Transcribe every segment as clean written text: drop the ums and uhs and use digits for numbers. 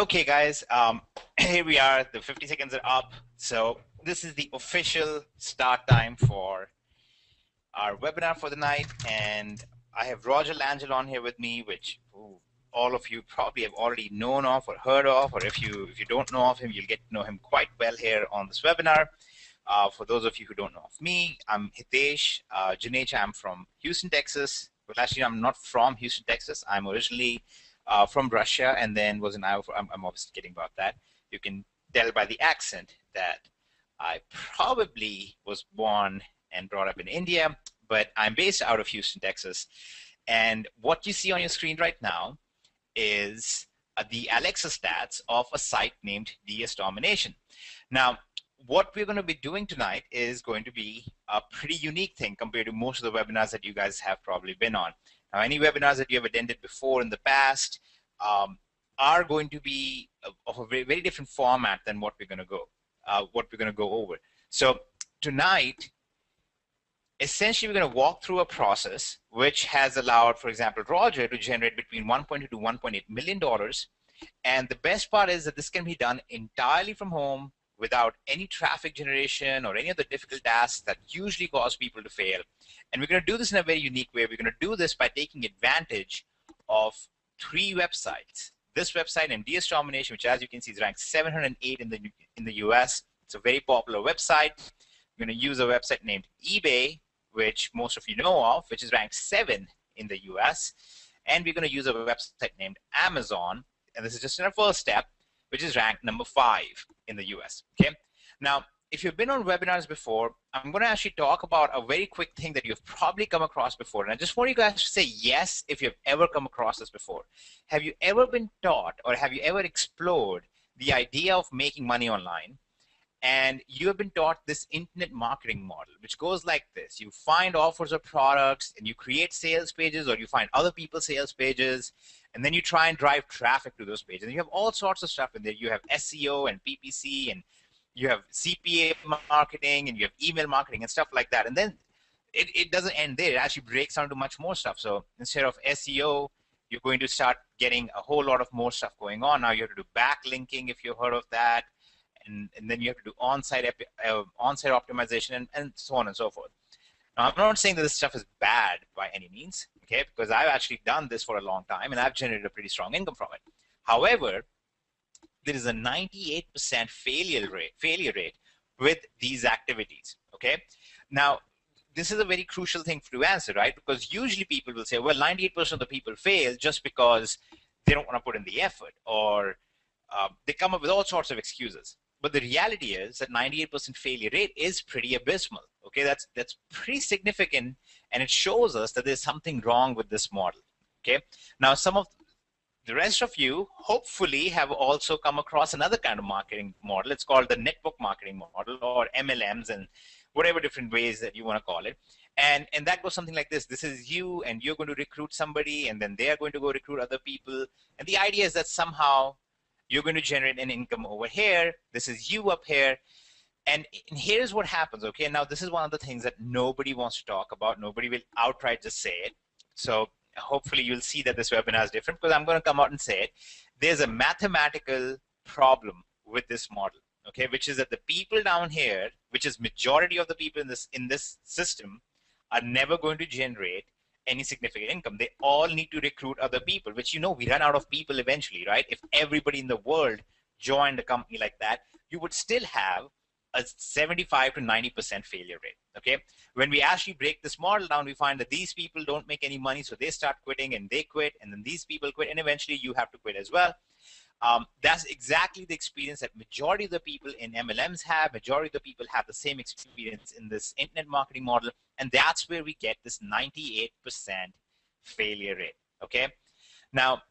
Okay, guys, here we are. The 50 seconds are up. So this is the official start time for our webinar for the night. And I have Roger Langell on here with me, which all of you probably have already known of or heard of, or if you don't know of him, you'll get to know him quite well here on this webinar. For those of you who don't know of me, I'm Hitesh Juneja. I'm from Houston, Texas. Well, actually, I'm not from Houston, Texas. I'm originally from Russia, and then was in Iowa. I'm obviously kidding about that. You can tell by the accent that I probably was born and brought up in India, but I'm based out of Houston, Texas. And what you see on your screen right now is the Alexa stats of a site named Domination. Now, what we're going to be doing tonight is going to be a pretty unique thing compared to most of the webinars that you guys have probably been on. Now, any webinars that you have attended before in the past are going to be of a very, very different format than what we're going to go over. So tonight, essentially, we're going to walk through a process which has allowed, for example, Roger to generate between $1.2 to $1.8 million. And the best part is that this can be done entirely from home without any traffic generation or any other difficult tasks that usually cause people to fail. And we're going to do this in a very unique way. We're going to do this by taking advantage of 3 websites. This website named Domination, which as you can see is ranked 708 in the US. It's a very popular website. We're going to use a website named eBay, which most of you know of, which is ranked 7 in the US. And we're going to use a website named Amazon, and this is just in our first step, which is ranked number 5 in the US. Okay. Now, if you've been on webinars before, I'm going to actually talk about a very quick thing that you've probably come across before. And I just want you guys to say yes if you've ever come across this before. Have you ever been taught or have you ever explored the idea of making money online? And you have been taught this internet marketing model, which goes like this. You find offers of products and you create sales pages, or you find other people's sales pages, and then you try and drive traffic to those pages. And you have all sorts of stuff in there. You have SEO and PPC, and you have CPA marketing, and you have email marketing and stuff like that. And then it doesn't end there. It actually breaks down to much more stuff. So instead of SEO, you're going to start getting a whole lot of more stuff going on. Now you have to do backlinking if you've heard of that. And then you have to do on-site optimization and so on and so forth. Now, I'm not saying that this stuff is bad by any means, okay, because I've actually done this for a long time and I've generated a pretty strong income from it. However, there is a 98% failure rate with these activities, okay? Now, this is a very crucial thing to answer, right? Because usually people will say, well, 98% of the people fail just because they don't want to put in the effort, or they come up with all sorts of excuses. But the reality is that 98% failure rate is pretty abysmal. Okay, that's pretty significant, and it shows us that there's something wrong with this model. Okay, now some of the rest of you hopefully have also come across another kind of marketing model. It's called the network marketing model, or MLMs, and whatever different ways that you want to call it. And that goes something like this. This is you, and you're going to recruit somebody, and then they're going to go recruit other people. And the idea is that somehow you're going to generate an income over here. This is you up here. And here's what happens, okay? Now, this is one of the things that nobody wants to talk about. Nobody will outright just say it. So hopefully you'll see that this webinar is different, because I'm going to come out and say it. There's a mathematical problem with this model, okay? Which is that the people down here, which is majority of the people in this system, are never going to generate any significant income. They all need to recruit other people, which, you know, we run out of people eventually, right? If everybody in the world joined a company like that, you would still have a 75 to 90% failure rate, okay? When we actually break this model down, we find that these people don't make any money, so they start quitting, and they quit, and then these people quit, and eventually you have to quit as well. That's exactly the experience that majority of the people in MLMs have. Majority of the people have the same experience in this internet marketing model, and that's where we get this 98% failure rate, okay? Now,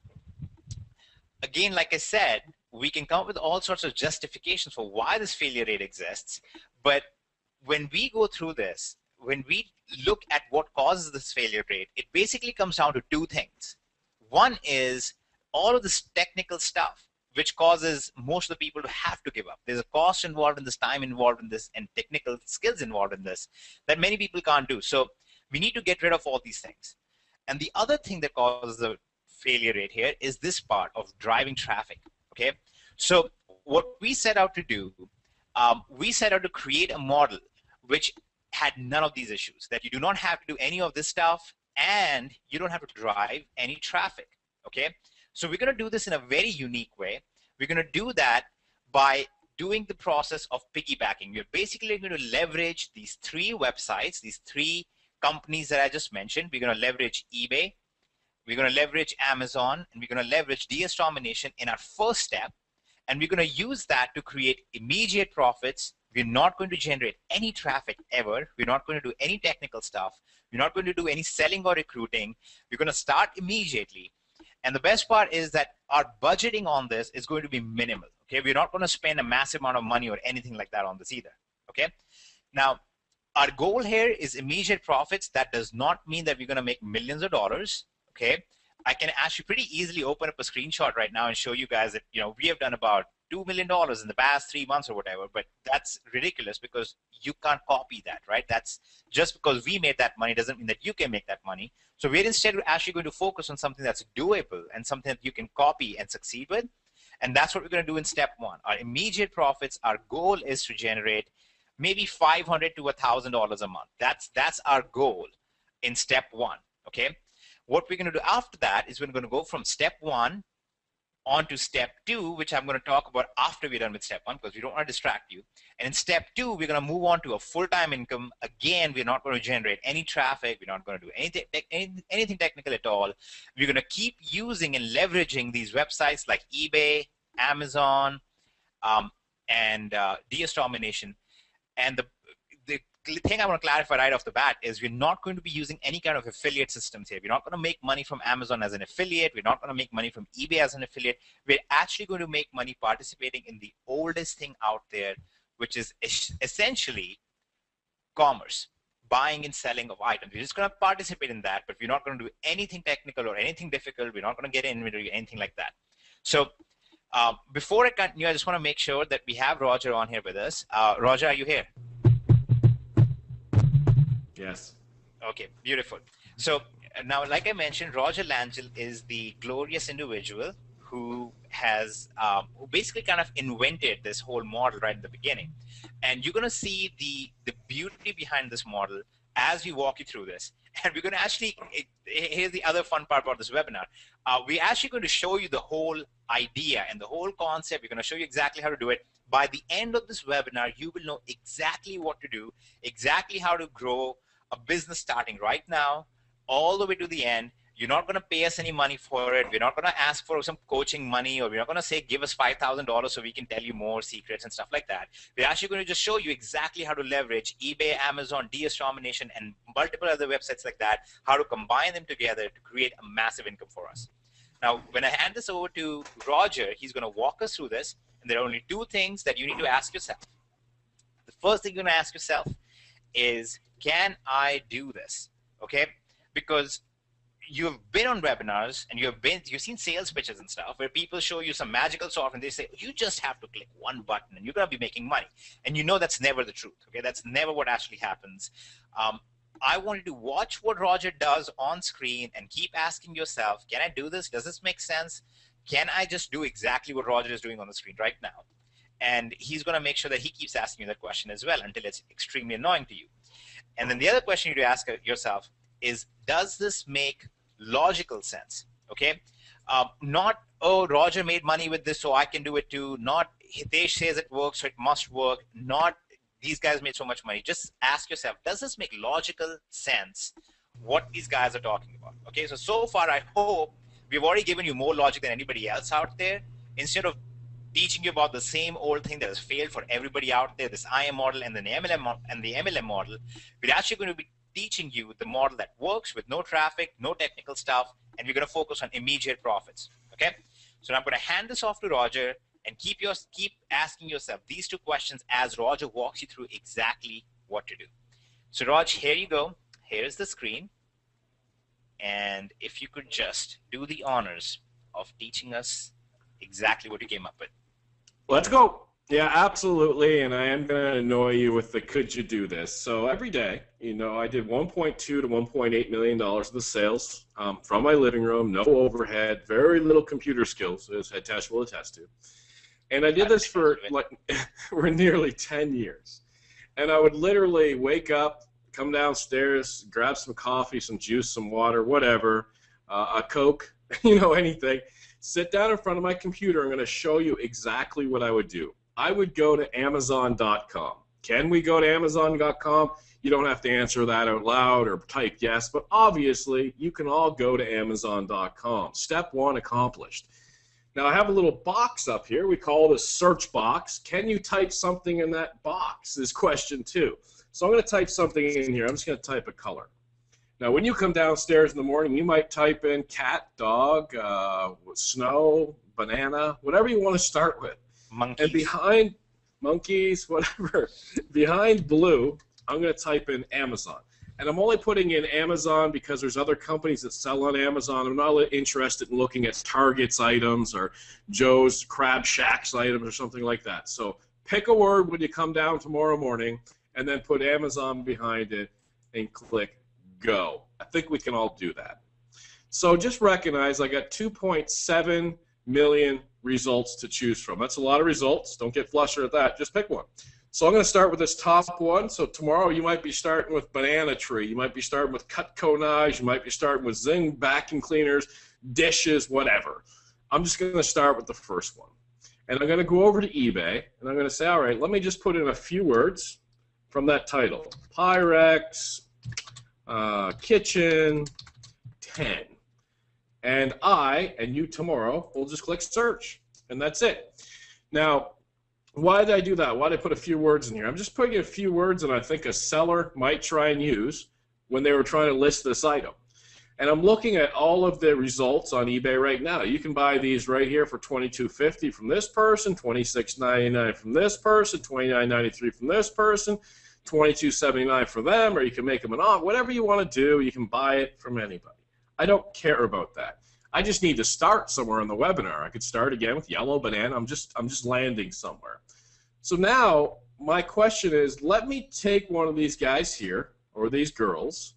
again, like I said, we can come up with all sorts of justifications for why this failure rate exists, but when we go through this, when we look at what causes this failure rate, it basically comes down to 2 things. One is all of this technical stuff, which causes most of the people to have to give up. There's a cost involved in this, time involved in this, and technical skills involved in this that many people can't do. So we need to get rid of all these things. And the other thing that causes the failure rate here is this part of driving traffic. Okay, so what we set out to do, we set out to create a model which had none of these issues, that you do not have to do any of this stuff and you don't have to drive any traffic. Okay, so we're going to do this in a very unique way. We're going to do that by doing the process of piggybacking. We're basically going to leverage these three websites, these three companies that I just mentioned. We're going to leverage eBay, we're going to leverage Amazon, and we're going to leverage Domination in our first step. And we're going to use that to create immediate profits. We're not going to generate any traffic ever. We're not going to do any technical stuff. We're not going to do any selling or recruiting. We're going to start immediately. And the best part is that our budgeting on this is going to be minimal. Okay, we're not going to spend a massive amount of money or anything like that on this either. Okay, now our goal here is immediate profits. That does not mean that we're going to make millions of dollars. Okay, I can actually pretty easily open up a screenshot right now and show you guys that, we have done about $2 million in the past 3 months or whatever, but that's ridiculous because you can't copy that, right? That's just because we made that money doesn't mean that you can make that money. So we're instead actually going to focus on something that's doable and something that you can copy and succeed with. And that's what we're going to do in step one. Our immediate profits, our goal is to generate maybe $500 to $1,000 a month. That's our goal in step one, okay? What we're going to do after that is we're going to go from step one on to step two, which I'm going to talk about after we're done with step one because we don't want to distract you. And in step two, we're going to move on to a full-time income. Again, we're not going to generate any traffic. We're not going to do anything technical at all. We're going to keep using and leveraging these websites like eBay, Amazon, and Domination. And the thing I want to clarify right off the bat is we're not going to be using any kind of affiliate systems here. We're not going to make money from Amazon as an affiliate. We're not going to make money from eBay as an affiliate. We're actually going to make money participating in the oldest thing out there, which is essentially commerce, buying and selling of items. We're just going to participate in that, but we're not going to do anything technical or anything difficult. We're not going to get inventory, anything like that. So before I continue, I just want to make sure that we have Roger on here with us. Roger, are you here? Yes. Okay, beautiful. So now, like I mentioned, Roger Langell is the glorious individual who has who basically kind of invented this whole model right at the beginning. And you're going to see the beauty behind this model as we walk you through this. And we're going to actually, here's the other fun part about this webinar. We're actually going to show you the whole idea and the whole concept. We're going to show you exactly how to do it. By the end of this webinar, you will know exactly what to do, exactly how to grow a business starting right now, all the way to the end. You're not going to pay us any money for it. We're not going to ask for some coaching money, or we're not going to say, give us $5,000 so we can tell you more secrets and stuff like that. We're actually going to just show you exactly how to leverage eBay, Amazon, Domination, and multiple other websites like that, how to combine them together to create a massive income for us. Now, when I hand this over to Roger, he's going to walk us through this. And there are only two things that you need to ask yourself. The first thing you're going to ask yourself is, can I do this? Okay, because you've been on webinars and you've seen sales pitches and stuff where people show you some magical software and they say you just have to click one button and you're going to be making money, and that's never the truth. Okay, that's never what actually happens. I want you to watch what Roger does on screen and keep asking yourself, can I do this? Does this make sense? Can I just do exactly what Roger is doing on the screen right now? And he's going to make sure that he keeps asking you that question as well until it's extremely annoying to you. And then the other question you need to ask yourself is, does this make logical sense? Okay, not, oh, Roger made money with this, so I can do it too. Not, Hitesh says it works, so it must work. Not, these guys made so much money. Just ask yourself, does this make logical sense, what these guys are talking about? Okay, so far I hope we've already given you more logic than anybody else out there. Instead of teaching you about the same old thing that has failed for everybody out there, this IM model and the MLM model, we're actually going to be teaching you the model that works with no traffic, no technical stuff, and we're going to focus on immediate profits. Okay, so I'm going to hand this off to Roger and keep asking yourself these two questions as Roger walks you through exactly what to do. So Roger, here you go. Here's the screen, and if you could just do the honors of teaching us exactly what you came up with. Let's go. Yeah, absolutely, and I am going to annoy you with the could you do this. So every day, I did 1.2 to 1.8 million dollars of the sales from my living room, no overhead, very little computer skills, as Hitesh will attest to. And I did I would this attest for to it. like for nearly 10 years. And I would literally wake up, come downstairs, grab some coffee, some juice, some water, whatever, a Coke, anything. Sit down in front of my computer. I'm going to show you exactly what I would do. I would go to Amazon.com. Can we go to Amazon.com? You don't have to answer that out loud or type yes, but obviously you can all go to Amazon.com. Step one accomplished. Now I have a little box up here. We call it a search box. Can you type something in that box is question two. So I'm going to type something in here. I'm just going to type a color. Now when you come downstairs in the morning, you might type in cat, dog, snow, banana, whatever you want to start with. And Monkeys. behind monkeys, whatever, behind blue, I'm going to type in Amazon. And I'm only putting in Amazon because there's other companies that sell on Amazon. I'm not interested in looking at Target's items or Joe's Crab Shack's items or something like that. So pick a word when you come down tomorrow morning and then put Amazon behind it and click go. I think we can all do that. So just recognize I got 2.7 million results to choose from. That's a lot of results. Don't get flustered at that. Just pick one. So I'm going to start with this top one. So tomorrow you might be starting with banana tree. You might be starting with Cutco knives. You might be starting with Zing vacuum cleaners, dishes, whatever. I'm just going to start with the first one. And I'm going to go over to eBay, and I'm going to say, all right, let me just put in a few words from that title. Pyrex, kitchen, 10. And I and you tomorrow will just click search, and that's it. Now, why did I do that? Why did I put a few words in here? I'm just putting a few words that I think a seller might try and use when they were trying to list this item. And I'm looking at all of the results on eBay right now. You can buy these right here for $22.50 from this person, $26.99 from this person, $29.93 from this person, $22.79 for them, or you can make them an offer. Whatever you want to do, you can buy it from anybody. I don't care about that. I just need to start somewhere in the webinar. I could start again with yellow banana. I'm just landing somewhere. So now my question is, let me take one of these guys here, or these girls,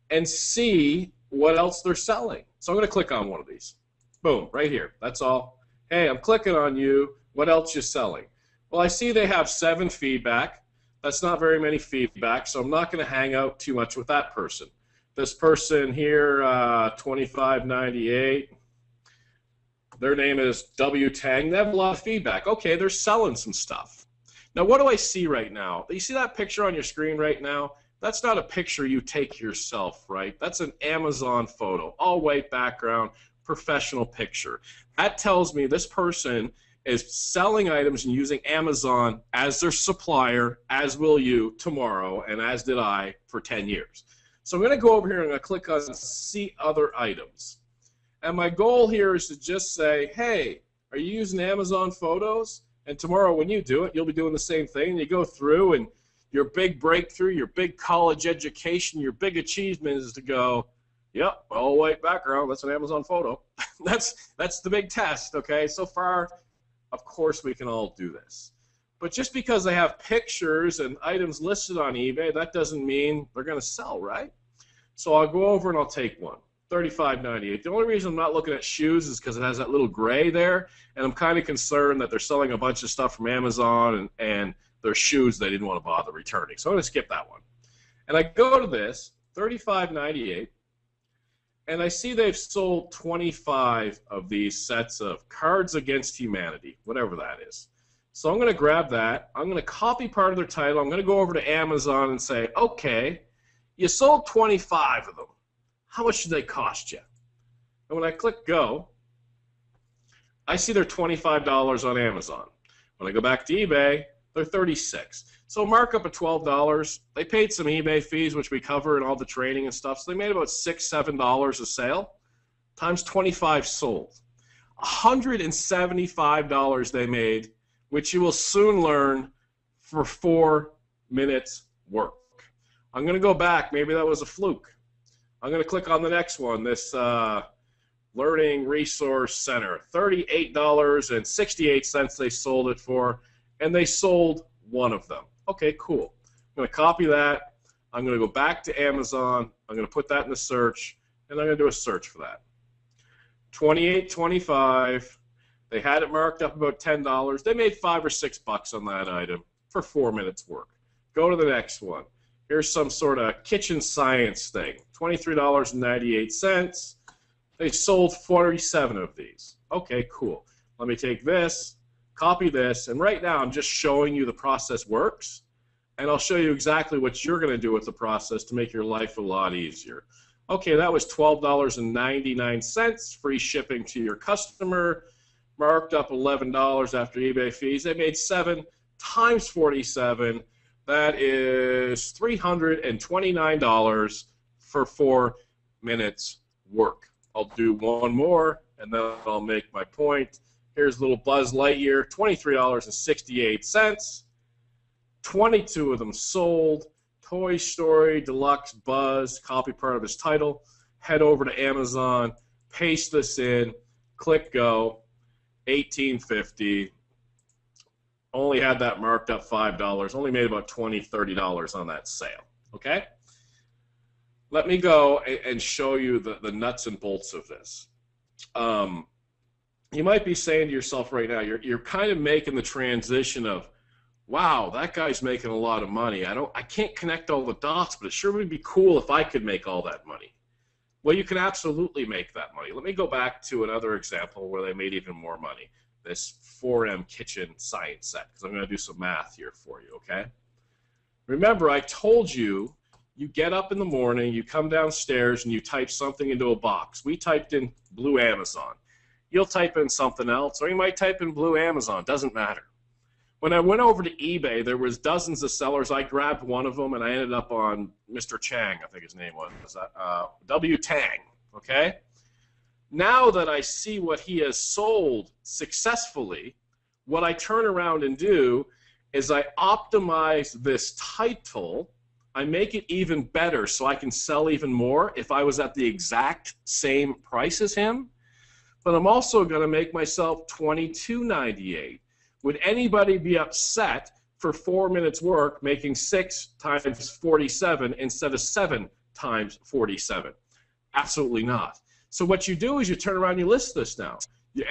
and see what else they're selling. So I'm going to click on one of these. Boom, right here. That's all. Hey, I'm clicking on you. What else you selling? Well, I see they have 7 feedback. That's not very many feedback, so I'm not going to hang out too much with that person. This person here, 2598, their name is W Tang. They have a lot of feedback. Okay, they're selling some stuff. Now, what do I see right now? You see that picture on your screen right now? That's not a picture you take yourself, right? That's an Amazon photo, all white background, professional picture. That tells me this person is selling items and using Amazon as their supplier, as will you tomorrow, and as did I for 10 years. So I'm going to go over here and I'm going to click on see other items. And my goal here is to just say, hey, are you using Amazon Photos? And tomorrow when you do it, you'll be doing the same thing. And you go through and your big breakthrough, your big college education, your big achievement is to go, yep, all white background, that's an Amazon photo. that's the big test, okay? So far, of course we can all do this. But just because they have pictures and items listed on eBay, that doesn't mean they're going to sell, right? So I'll go over and I'll take one. $35.98. The only reason I'm not looking at shoes is because it has that little gray there, and I'm kind of concerned that they're selling a bunch of stuff from Amazon and their shoes they didn't want to bother returning. So I'm going to skip that one. And I go to this, $35.98, and I see they've sold 25 of these sets of Cards Against Humanity, whatever that is. So I'm going to grab that. I'm going to copy part of their title. I'm going to go over to Amazon and say, okay, you sold 25 of them. How much did they cost you? And when I click go, I see they're $25 on Amazon. When I go back to eBay, they're $36. So markup of $12. They paid some eBay fees, which we cover in all the training and stuff. So they made about $6, $7 a sale times 25 sold. $175 they made, which you will soon learn for 4 minutes work. I'm going to go back. Maybe that was a fluke. I'm going to click on the next one, this Learning Resource Center. $38.68 they sold it for, and they sold one of them. Okay, cool. I'm going to copy that. I'm going to go back to Amazon. I'm going to put that in the search, and I'm going to do a search for that. $28.25. They had it marked up about $10. They made $5 or $6 on that item for 4 minutes work. Go to the next one. Here's some sort of kitchen science thing. $23.98. They sold 47 of these. Okay, cool. Let me take this, copy this, and right now I'm just showing you the process works, and I'll show you exactly what you're going to do with the process to make your life a lot easier. Okay, that was $12.99, free shipping to your customer, marked up $11 after eBay fees. They made 7 times 47. That is $329 for 4 minutes work. I'll do one more, and then I'll make my point. Here's little Buzz Lightyear, $23.68. 22 of them sold. Toy Story Deluxe Buzz, copy part of his title. Head over to Amazon, paste this in, click go, $18.50. Only had that marked up $5. Only made about $20, $30 on that sale. Okay? Let me go and show you the nuts and bolts of this. You might be saying to yourself right now, you're kind of making the transition of, wow, that guy's making a lot of money. I can't connect all the dots, but it sure would be cool if I could make all that money. Well, you can absolutely make that money. Let me go back to another example where they made even more money. This 4M kitchen science set, because I'm going to do some math here for you, okay? Remember, I told you, you get up in the morning, you come downstairs, and you type something into a box. We typed in Blue Amazon. You'll type in something else, or you might type in Blue Amazon. Doesn't matter. When I went over to eBay, there was dozens of sellers. I grabbed one of them, and I ended up on Mr. Chang, I think his name was. W. Tang, okay? Now that I see what he has sold successfully, what I turn around and do is I optimize this title. I make it even better so I can sell even more if I was at the exact same price as him. But I'm also going to make myself $22.98. Would anybody be upset for 4 minutes work making 6 times 47 instead of 7 times 47? Absolutely not. So what you do is you turn around and you list this now.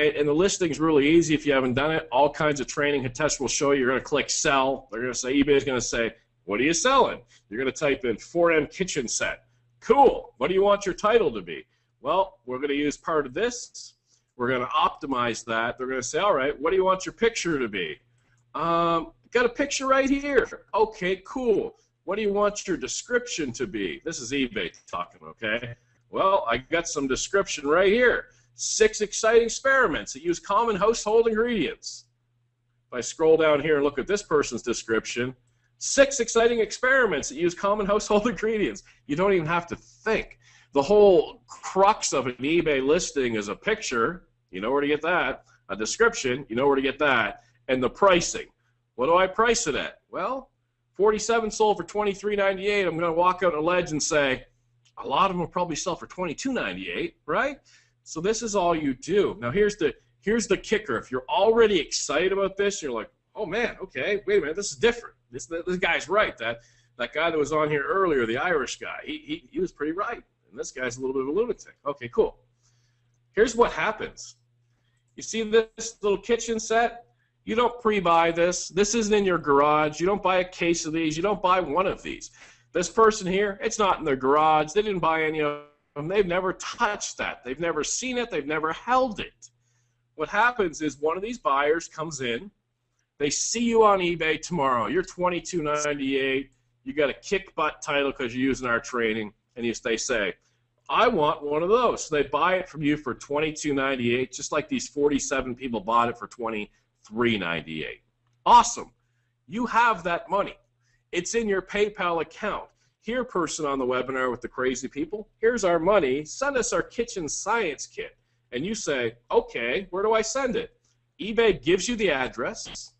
And the listing is really easy if you haven't done it. All kinds of training. Hitesh will show you. You're going to click sell. They're going to say, eBay is going to say, what are you selling? You're going to type in 4M kitchen set. Cool. What do you want your title to be? Well, we're going to use part of this. We're going to optimize that. They're going to say, all right, what do you want your picture to be? Got a picture right here. Okay, cool. What do you want your description to be? This is eBay talking, okay? Well, I got some description right here. 6 exciting experiments that use common household ingredients. If I scroll down here and look at this person's description, 6 exciting experiments that use common household ingredients. You don't even have to think. The whole crux of an eBay listing is a picture. You know where to get that. A description. You know where to get that. And the pricing. What do I price it at? Well, 47 sold for $23.98. I'm going to walk out on a ledge and say, a lot of them will probably sell for $22.98, right? So this is all you do. Now here's the kicker. If you're already excited about this, you're like, oh man, okay, wait a minute, this is different. This guy's right. That guy that was on here earlier, the Irish guy, he was pretty right. And this guy's a little bit of a lunatic. Okay, cool. Here's what happens. You see this little kitchen set? You don't pre-buy this. This isn't in your garage. You don't buy a case of these. You don't buy one of these. This person here, it's not in their garage. They didn't buy any of them. They've never touched that. They've never seen it. They've never held it. What happens is one of these buyers comes in. They see you on eBay tomorrow. You're $22.98. You got a kick butt title because you're using our training. And they say, I want one of those. So they buy it from you for $22.98, just like these 47 people bought it for $23.98. Awesome. You have that money. It's in your PayPal account. Here, person on the webinar with the crazy people, here's our money. Send us our kitchen science kit. And you say, okay, where do I send it? eBay gives you the address.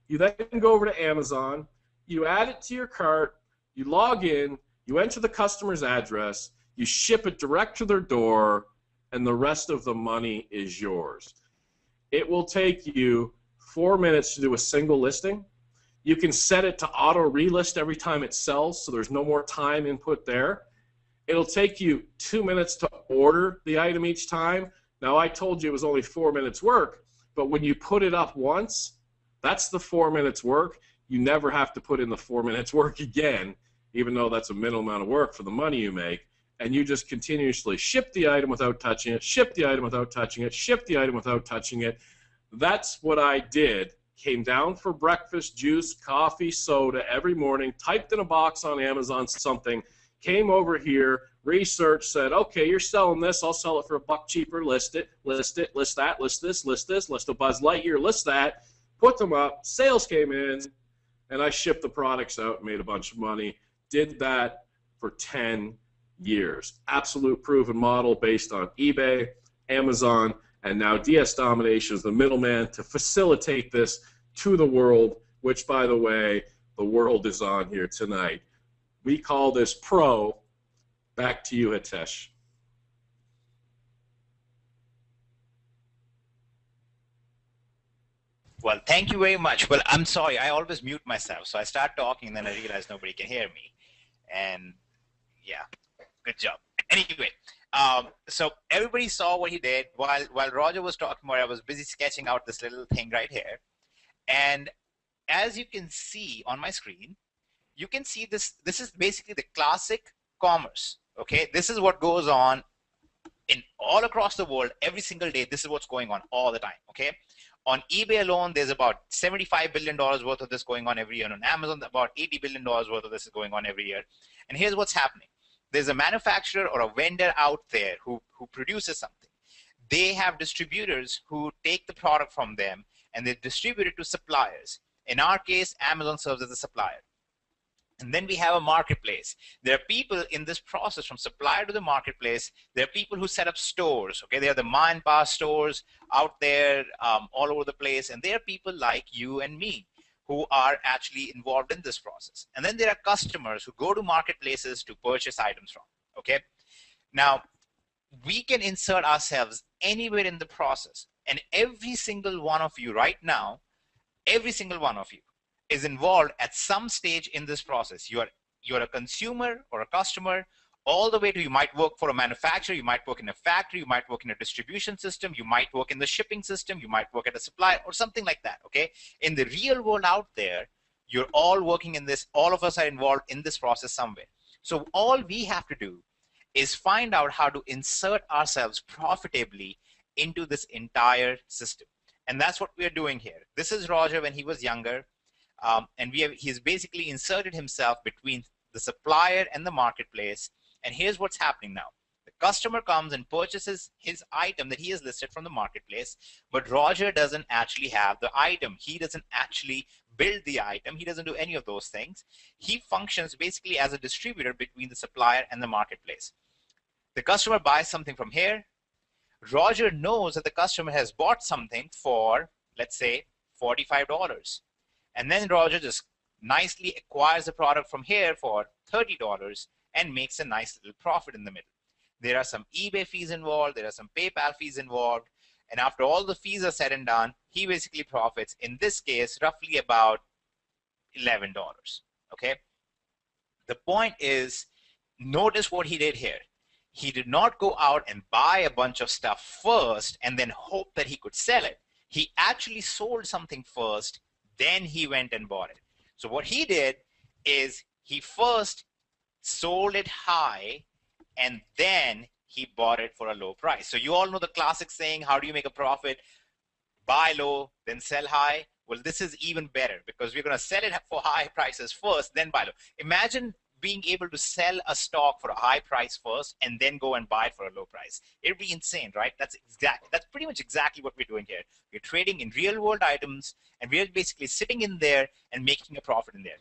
You then go over to Amazon. You add it to your cart. You log in. You enter the customer's address. You ship it direct to their door, and the rest of the money is yours. It will take you 4 minutes to do a single listing. You can set it to auto relist every time it sells, so there's no more time input there. It'll take you 2 minutes to order the item each time. Now, I told you it was only 4 minutes work, but when you put it up once, that's the 4 minutes work. You never have to put in the 4 minutes work again, even though that's a minimal amount of work for the money you make. And you just continuously ship the item without touching it, ship the item without touching it, ship the item without touching it. That's what I did. Came down for breakfast, juice, coffee, soda every morning, typed in a box on Amazon something, came over here, researched, said, okay, you're selling this, I'll sell it for $1 cheaper, list it, list that, list this, list a Buzz Lightyear, list that, put them up, sales came in, and I shipped the products out and made a bunch of money. Did that for 10 years. Absolute proven model based on eBay, Amazon, and now DS Domination is the middleman to facilitate this to the world, which, by the way, the world is on here tonight. We call this Pro. Back to you, Hitesh. Well, thank you very much. Well, I'm sorry. I always mute myself. So I start talking, and then I realize nobody can hear me. And, yeah, good job. Anyway, so everybody saw what he did. While Roger was talking about it, I was busy sketching out this little thing right here. And as you can see on my screen, you can see this. This is basically the classic commerce. Okay, this is what goes on in all across the world every single day. This is what's going on all the time. Okay, on eBay alone, there's about $75 billion worth of this going on every year. And on Amazon, about $80 billion worth of this is going on every year. And here's what's happening. There's a manufacturer or a vendor out there who produces something. They have distributors who take the product from them and they distribute it to suppliers. In our case, Amazon serves as a supplier. And then we have a marketplace. There are people in this process from supplier to the marketplace. There are people who set up stores. Okay, they are the Ma and Pa stores out there all over the place. And there are people like you and me who are actually involved in this process. And then there are customers who go to marketplaces to purchase items from. Okay, now we can insert ourselves anywhere in the process. And every single one of you right now, every single one of you is involved at some stage in this process. You're a consumer or a customer, all the way to you might work for a manufacturer, you might work in a factory, you might work in a distribution system, you might work in the shipping system, you might work at a supplier or something like that. Okay, in the real world out there, you're all working in this. All of us are involved in this process somewhere. So all we have to do is find out how to insert ourselves profitably into this entire system. And that's what we're doing here. This is Roger when he was younger. And he's basically inserted himself between the supplier and the marketplace. And here's what's happening now. The customer comes and purchases his item that he has listed from the marketplace, but Roger doesn't actually have the item. He doesn't actually build the item. He doesn't do any of those things. He functions basically as a distributor between the supplier and the marketplace. The customer buys something from here. Roger knows that the customer has bought something for, let's say, $45. And then Roger just nicely acquires the product from here for $30 and makes a nice little profit in the middle. There are some eBay fees involved. There are some PayPal fees involved. And after all the fees are said and done, he basically profits, in this case, roughly about $11. Okay? The point is, notice what he did here. He did not go out and buy a bunch of stuff first and then hope that he could sell it. He actually sold something first, then he went and bought it. So what he did is he first sold it high and then he bought it for a low price. So you all know the classic saying, how do you make a profit? Buy low, then sell high. Well, this is even better because we're going to sell it for high prices first, then buy low. Imagine being able to sell a stock for a high price first and then go and buy it for a low price. It'd be insane, right? That's pretty much exactly what we're doing here. We're trading in real world items and we're basically sitting in there and making a profit in there.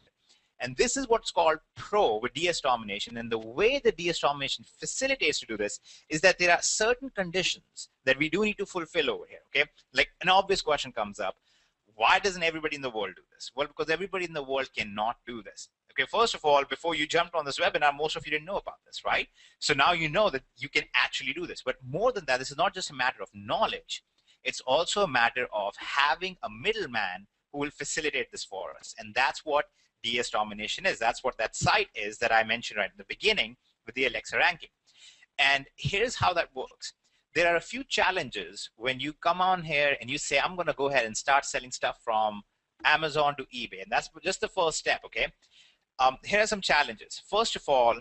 And this is what's called Pro with DS Domination. And the way the DS Domination facilitates to do this is that there are certain conditions that we do need to fulfill over here. Okay, like an obvious question comes up. Why doesn't everybody in the world do this? Well, because everybody in the world cannot do this. Okay, first of all, before you jumped on this webinar, most of you didn't know about this, right? So now you know that you can actually do this. But more than that, this is not just a matter of knowledge. It's also a matter of having a middleman who will facilitate this for us. And that's what DS Domination is. That's what that site is that I mentioned right in the beginning with the Alexa ranking. And here's how that works. There are a few challenges when you come on here and you say, I'm going to go ahead and start selling stuff from Amazon to eBay. And that's just the first step, okay? Here are some challenges. First of all,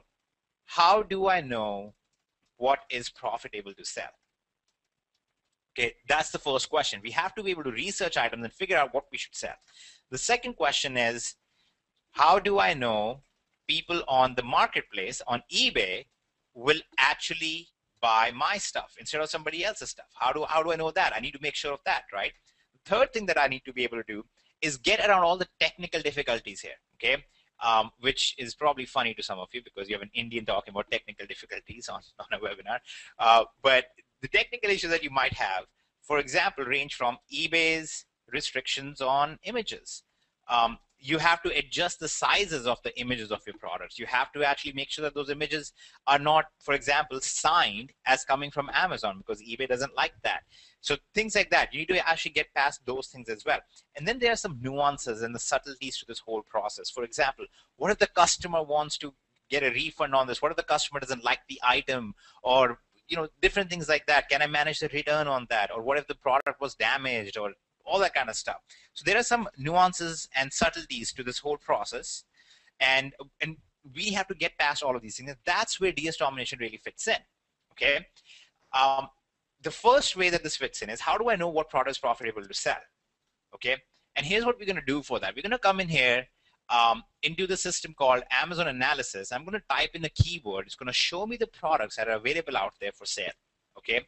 how do I know what is profitable to sell? Okay, that's the first question. We have to be able to research items and figure out what we should sell. The second question is, how do I know people on the marketplace, on eBay, will actually buy my stuff instead of somebody else's stuff? How do I know that? I need to make sure of that, right? The third thing that I need to be able to do is get around all the technical difficulties here, okay? Which is probably funny to some of you because you have an Indian talking about technical difficulties on a webinar. But the technical issues that you might have, for example, range from eBay's restrictions on images. You have to adjust the sizes of the images of your products. You have to actually make sure that those images are not, for example, signed as coming from Amazon because eBay doesn't like that. So things like that, you need to actually get past those things as well. And then there are some nuances and the subtleties to this whole process. For example, what if the customer wants to get a refund on this? What if the customer doesn't like the item, or different things like that? Can I manage the return on that? Or what if the product was damaged, or all that kind of stuff? So there are some nuances and subtleties to this whole process, and we have to get past all of these things. And that's where DS Domination really fits in. Okay. The first way that this fits in is, how do I know what product is profitable to sell? Okay. And here's what we're going to do for that. We're going to come in here into the system called Amazon Analysis. I'm going to type in the keyword. It's going to show me the products that are available out there for sale, okay,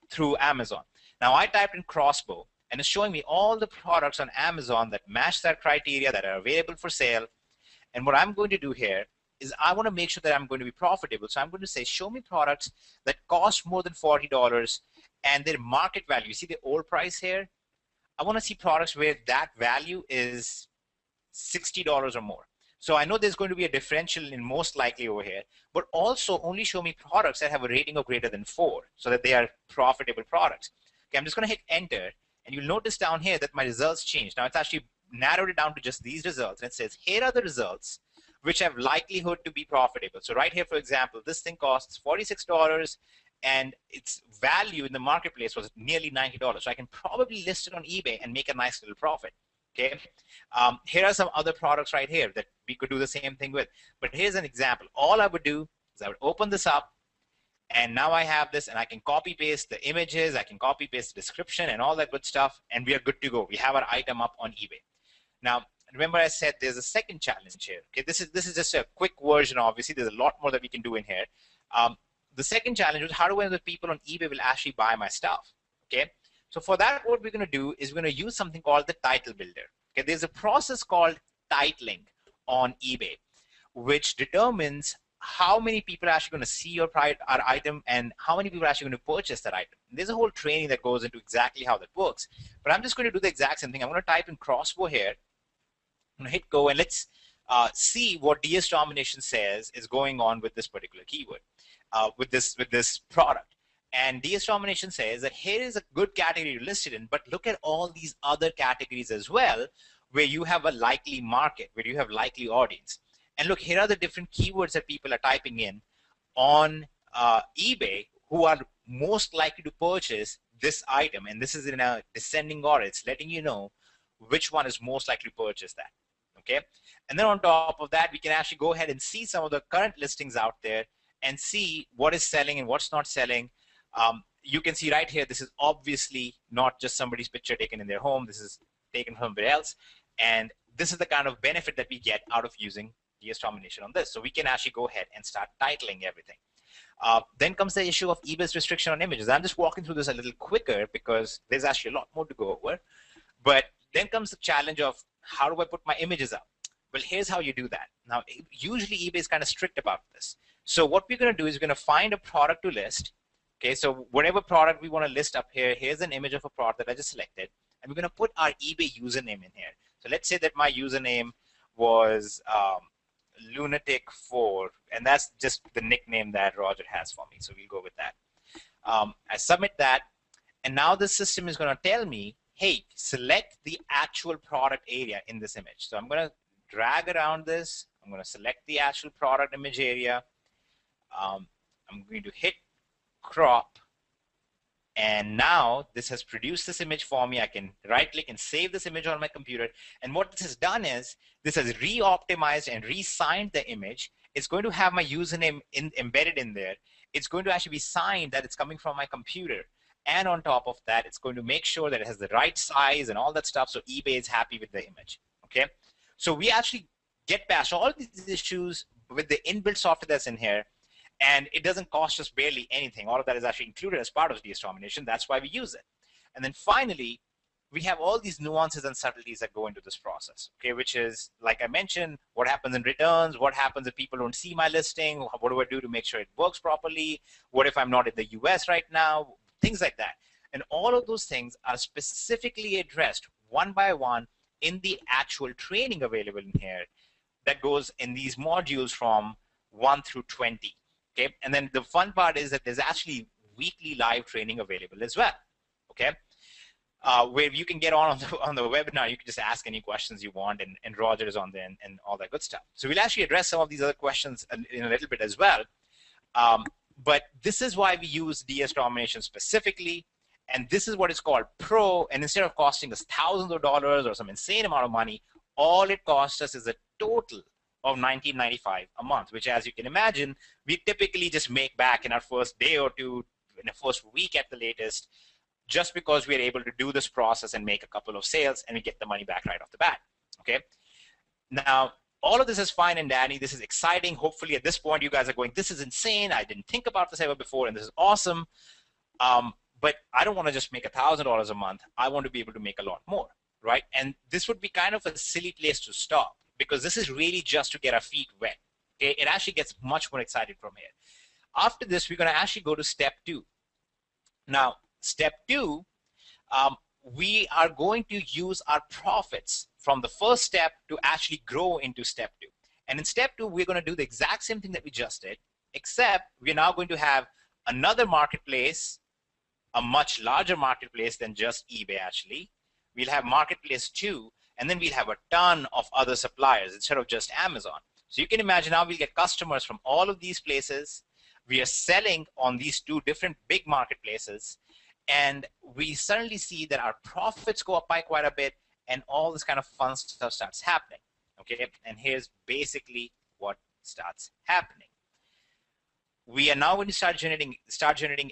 through Amazon. Now, I typed in crossbow, and it's showing me all the products on Amazon that match that criteria, that are available for sale. And what I'm going to do here is I want to make sure that I'm going to be profitable. So I'm going to say, show me products that cost more than $40 and their market value. You see the old price here? I want to see products where that value is $60 or more. So I know there's going to be a differential in most likely over here, but also only show me products that have a rating of greater than 4 so that they are profitable products. Okay, I'm just going to hit enter, and you'll notice down here that my results changed. Now it's actually narrowed it down to just these results, and it says here are the results which have likelihood to be profitable. So right here, for example, this thing costs $46 and its value in the marketplace was nearly $90. So I can probably list it on eBay and make a nice little profit. Okay, here are some other products right here that we could do the same thing with. But here's an example. All I would do is I would open this up, and now I have this, and I can copy paste the images, I can copy paste the description and all that good stuff, and we are good to go. We have our item up on eBay. Now, remember I said there's a second challenge here. Okay, this is just a quick version. Obviously, there's a lot more that we can do in here. The second challenge was, how do I know that people on eBay will actually buy my stuff? Okay. So for that, what we're going to do is we're going to use something called the title builder. Okay, there's a process called titling on eBay, which determines how many people are actually going to see our item and how many people are actually going to purchase that item. And there's a whole training that goes into exactly how that works. But I'm just going to do the exact same thing. I'm going to type in crossbow here. I'm going to hit go, and let's see what DS Domination says is going on with this particular keyword, with this product. And DS Domination says that here is a good category to list it in, but look at all these other categories as well, where you have a likely market, where you have likely audience. And look, here are the different keywords that people are typing in on eBay who are most likely to purchase this item. And this is in a descending order. It's letting you know which one is most likely to purchase that. Okay. And then on top of that, we can actually go ahead and see some of the current listings out there and see what is selling and what's not selling. You can see right here, this is obviously not just somebody's picture taken in their home. This is taken from somewhere else. And this is the kind of benefit that we get out of using DS Domination on this. So we can actually go ahead and start titling everything. Then comes the issue of eBay's restriction on images. I'm just walking through this a little quicker because there's actually a lot more to go over. But then comes the challenge of, how do I put my images up? Well, here's how you do that. Now, usually eBay is kind of strict about this. So what we're going to do is we're going to find a product to list. Okay, so whatever product we want to list up here, here's an image of a product that I just selected, and we're going to put our eBay username in here. So let's say that my username was Lunatic4, and that's just the nickname that Roger has for me. So we'll go with that. I submit that, And now the system is going to tell me, hey, select the actual product area in this image. So I'm going to drag around this. I'm going to select the actual product image area. I'm going to hit crop. And now this has produced this image for me. I can right click and save this image on my computer. And what this has done is this has re-optimized and re-signed the image. It's going to have my username embedded in there. It's going to actually be signed that it's coming from my computer. And on top of that, it's going to make sure that it has the right size and all that stuff, so eBay is happy with the image. Okay, so we actually get past all these issues with the inbuilt software that's in here, and it doesn't cost us barely anything. All of that is actually included as part of DS Domination. That's why we use it. And then finally, we have all these nuances and subtleties that go into this process, okay, which is, like I mentioned, what happens in returns, what happens if people don't see my listing, what do I do to make sure it works properly, what if I'm not in the US right now, things like that. And all of those things are specifically addressed one by one in the actual training available in here that goes in these modules from 1 through 20. Okay, and then the fun part is that there's actually weekly live training available as well. Okay, where you can get on the webinar, you can just ask any questions you want, and Roger is on there and all that good stuff. So we'll actually address some of these other questions in a little bit as well. But this is why we use DS Domination specifically, and this is what is called Pro. And instead of costing us thousands of dollars or some insane amount of money, all it costs us is a total of $19.95 a month, which, as you can imagine, we typically just make back in our first day or two, in the first week at the latest, just because we're able to do this process and make a couple of sales, and we get the money back right off the bat. Okay. Now, all of this is fine and dandy. This is exciting. Hopefully, at this point, you guys are going, this is insane. I didn't think about this ever before, and this is awesome. But I don't want to just make $1,000 a month. I want to be able to make a lot more, right? And this would be kind of a silly place to stop, because this is really just to get our feet wet. Okay? It actually gets much more exciting from here. After this, we're going to actually go to step 2. Now, step 2, we are going to use our profits from the first step to actually grow into step 2. And in step 2, we're going to do the exact same thing that we just did, except we're now going to have another marketplace, a much larger marketplace than just eBay actually. We'll have marketplace 2, and then we'll have a ton of other suppliers instead of just Amazon. So you can imagine now we'll get customers from all of these places. We are selling on these 2 different big marketplaces, and we suddenly see that our profits go up by quite a bit, and all this kind of fun stuff starts happening. Okay, and here's basically what starts happening. We are now going to start generating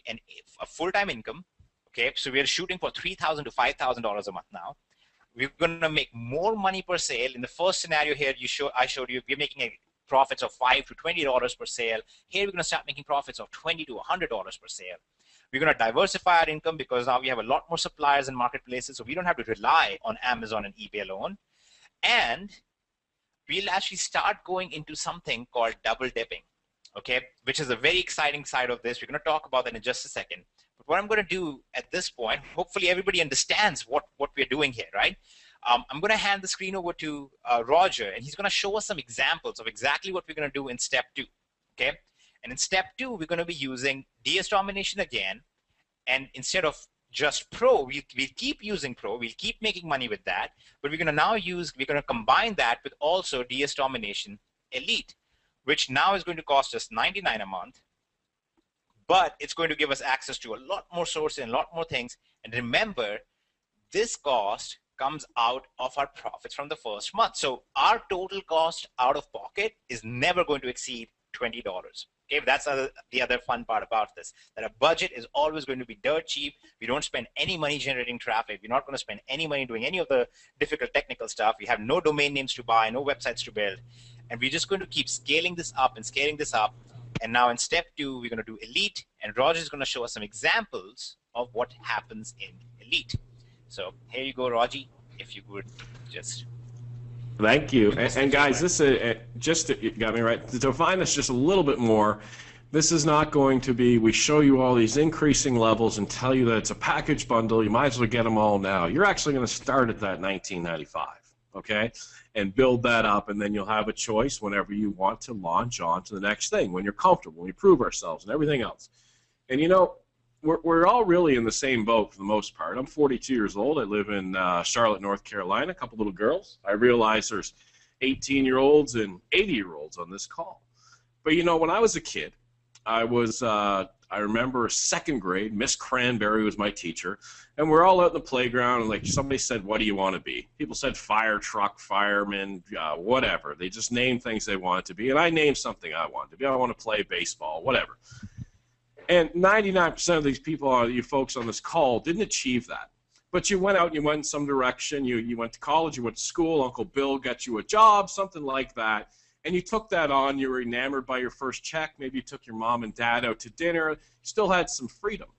a full-time income. Okay, so we are shooting for $3,000 to $5,000 a month now. We're going to make more money per sale. In the first scenario here, I showed you, we're making profits of $5 to $20 per sale. Here, we're going to start making profits of $20 to $100 per sale. We're going to diversify our income because now we have a lot more suppliers and marketplaces, so we don't have to rely on Amazon and eBay alone. And we'll actually start going into something called double dipping, okay, which is a very exciting side of this. We're going to talk about that in just a second. But what I'm going to do at this point, hopefully everybody understands what we're doing here, right? I'm going to hand the screen over to Roger, and he's going to show us some examples of exactly what we're going to do in step 2, okay? And in step 2, we're going to be using DS Domination again, and instead of just Pro, we'll keep using Pro, we'll keep making money with that, but we're going to combine that with also DS Domination Elite, which now is going to cost us $99 a month, but it's going to give us access to a lot more sources and a lot more things. And remember, this cost comes out of our profits from the first month. So our total cost out of pocket is never going to exceed $20. Okay, that's the other fun part about this, that a budget is always going to be dirt cheap. We don't spend any money generating traffic. We're not going to spend any money doing any of the difficult technical stuff. We have no domain names to buy, no websites to build. And we're just going to keep scaling this up and scaling this up. And now in step 2, we're going to do Elite, and Roger is going to show us some examples of what happens in Elite. So here you go, Roger, if you would just... Thank you. And guys, this is you got me right. To define this just a little bit more, this is not going to be, we show you all these increasing levels and tell you that it's a package bundle. You might as well get them all now. You're actually going to start at that $19.95, okay, and build that up, and then you'll have a choice whenever you want to launch on to the next thing, when you're comfortable, when we prove ourselves and everything else. And you know, we're all really in the same boat for the most part. I'm 42 years old. I live in Charlotte, North Carolina. A couple little girls. I realize there's 18-year-olds and 80-year-olds on this call. But you know, when I was a kid, I remember second grade. Miss Cranberry was my teacher, and we're all out in the playground. And like somebody said, "What do you want to be?" People said fire truck, fireman, whatever. They just named things they wanted to be, and I named something I wanted to be. I want to play baseball, whatever. And 99% of these people, you folks on this call, didn't achieve that. But you went out and you went in some direction. You went to college, you went to school. Uncle Bill got you a job, something like that. And you took that on. You were enamored by your first check. Maybe you took your mom and dad out to dinner. You still had some freedom.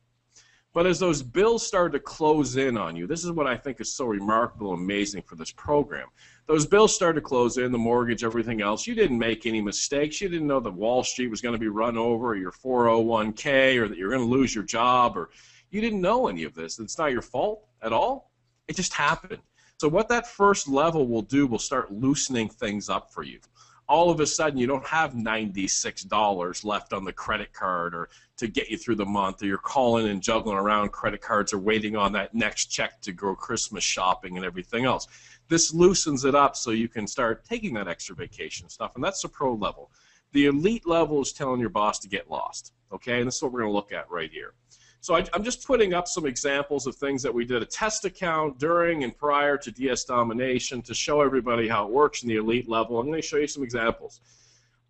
But as those bills started to close in on you, this is what I think is so remarkable and amazing for this program. Those bills started to close in, the mortgage, everything else. You didn't make any mistakes. You didn't know that Wall Street was going to be run over, or your 401k, or that you're going to lose your job, or you didn't know any of this. It's not your fault at all. It just happened. So what that first level will do will start loosening things up for you. All of a sudden, you don't have $96 left on the credit card or to get you through the month, or you're calling and juggling around credit cards or waiting on that next check to go Christmas shopping and everything else. This loosens it up so you can start taking that extra vacation stuff, and that's the pro level. The elite level is telling your boss to get lost, okay? And this is what we're going to look at right here. So I'm just putting up some examples of things that we did a test account during and prior to DS Domination to show everybody how it works in the elite level. I'm going to show you some examples.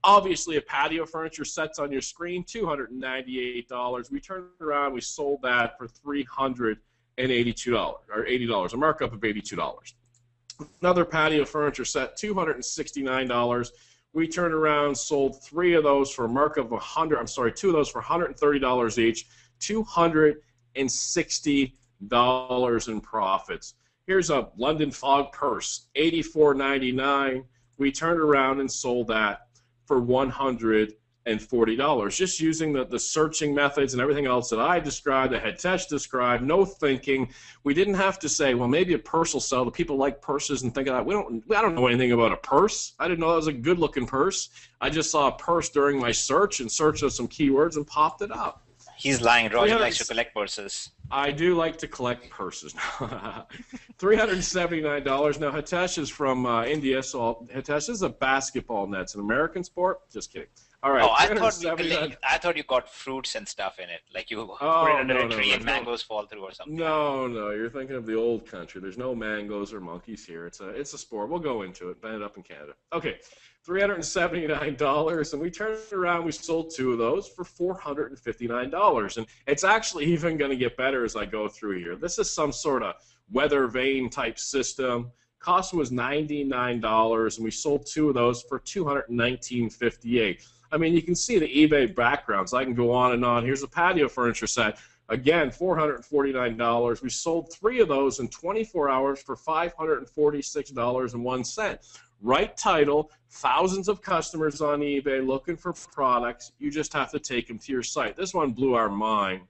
Obviously, a patio furniture set's on your screen, $298. We turned around, we sold that for $382 or $80, a markup of $82. Another patio furniture set, $269. We turned around, sold two of those for $130 each. $260 in profits. Here's a London Fog purse, $84.99. We turned around and sold that for $140, just using the searching methods and everything else that I described, that Hitesh described, no thinking. We didn't have to say, well, maybe a purse will sell. The people like purses and think of that. I don't know anything about a purse. I didn't know that was a good-looking purse. I just saw a purse during my search and searched some keywords and popped it up. He's lying. Roger likes to collect purses. I do like to collect purses. $379. Now, Hitesh is from India, so Hitesh is a basketball net. It's an American sport. Just kidding. All right. Oh, I thought you got fruits and stuff in it, like you put it under a tree and mangoes fall through or something. No, you're thinking of the old country. There's no mangoes or monkeys here. It's a sport. We'll go into it. Ended up in Canada. Okay. $379, and we turned around, we sold two of those for $459, and it's actually even going to get better as I go through here. This is some sort of weather vane type system. Cost was $99, and we sold two of those for $219.58. I mean, you can see the eBay backgrounds. I can go on and on. Here's a patio furniture set. Again, $449. We sold three of those in 24 hours for $546.01. Right title, thousands of customers on eBay looking for products. You just have to take them to your site. This one blew our mind.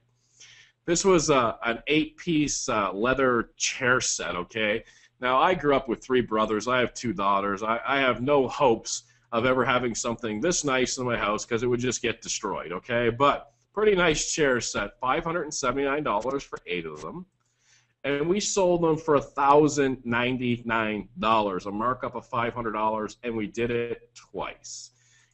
This was an 8-piece leather chair set, okay? Now, I grew up with three brothers. I have two daughters. I have no hopes of ever having something this nice in my house because it would just get destroyed, okay? But pretty nice chair set, $579 for 8 of them. And we sold them for $1,099, a markup of $500, and we did it twice.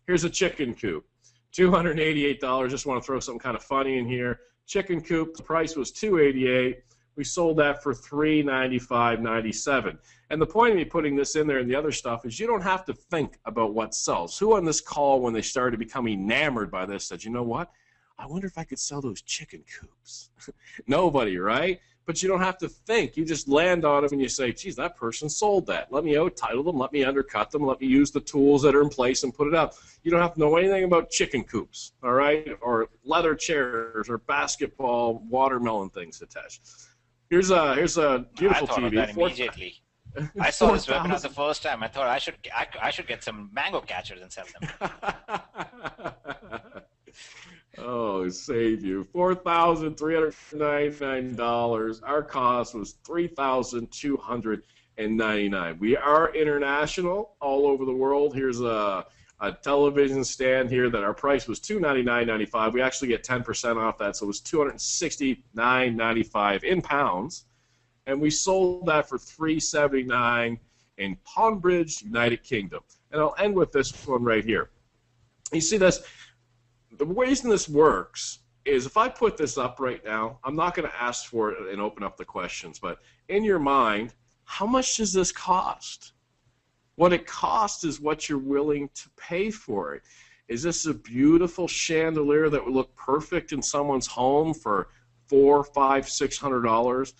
Here's a chicken coop, $288. Just want to throw something kind of funny in here. Chicken coop, the price was $288. We sold that for $395.97. And the point of me putting this in there and the other stuff is you don't have to think about what sells. Who on this call, when they started to become enamored by this, said, you know what? I wonder if I could sell those chicken coops. Nobody, right? But you don't have to think. You just land on them and you say, geez, that person sold that. Let me out-title them. Let me undercut them. Let me use the tools that are in place and put it up. You don't have to know anything about chicken coops, all right, or leather chairs or basketball watermelon things attached. Here's a beautiful TV. I thought of that immediately. I saw this webinar the first time. I thought I should get some mango catchers and sell them. Oh, save you. $4,399. Our cost was $3,299. We are international, all over the world. Here's a a television stand here that our price was $299.95. We actually get 10% off that, so it was $269.95 in pounds, and we sold that for $379 in Tonbridge, United Kingdom. And I'll end with this one right here. You see this? The reason this works is if I put this up right now, I'm not going to ask for it and open up the questions, but in your mind, how much does this cost? What it costs is what you're willing to pay for it. Is this a beautiful chandelier that would look perfect in someone's home for $400, $500, $600?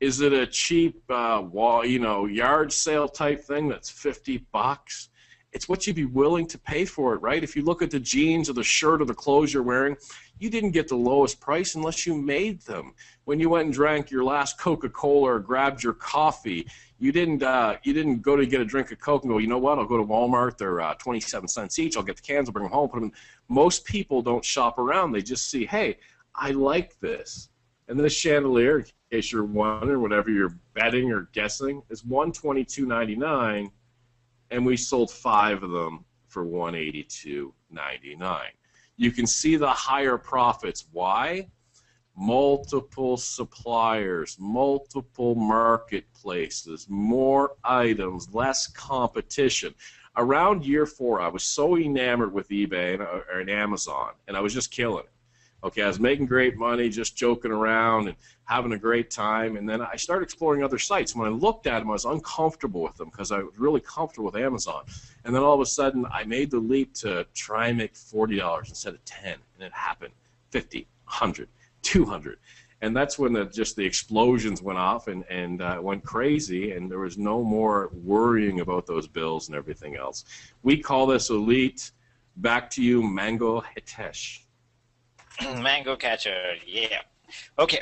Is it a cheap yard sale type thing that's $50? It's what you'd be willing to pay for it, right? If you look at the jeans or the shirt or the clothes you're wearing, you didn't get the lowest price unless you made them. When you went and drank your last Coca-Cola or grabbed your coffee, you didn't go to get a drink of Coke and go, you know what, I'll go to Walmart, they're 27 cents each, I'll get the cans, I'll bring them home, put them in. Most people don't shop around. They just see, hey, I like this. And this chandelier, in case you're wondering, whatever you're betting or guessing, is $122.99, and we sold 5 of them for $182.99. You can see the higher profits. Why? Multiple suppliers, multiple marketplaces, more items, less competition. Around year 4, I was so enamored with eBay and Amazon, and I was just killing it. Okay, I was making great money, just joking around and having a great time, and then I started exploring other sites. When I looked at them, I was uncomfortable with them because I was really comfortable with Amazon. And then all of a sudden, I made the leap to try and make $40 instead of $10, and it happened. 50, 100, 200. And that's when the explosions went off and went crazy, and there was no more worrying about those bills and everything else. We call this elite. Back to you, Mango Hitesh. Mango catcher, yeah. Okay,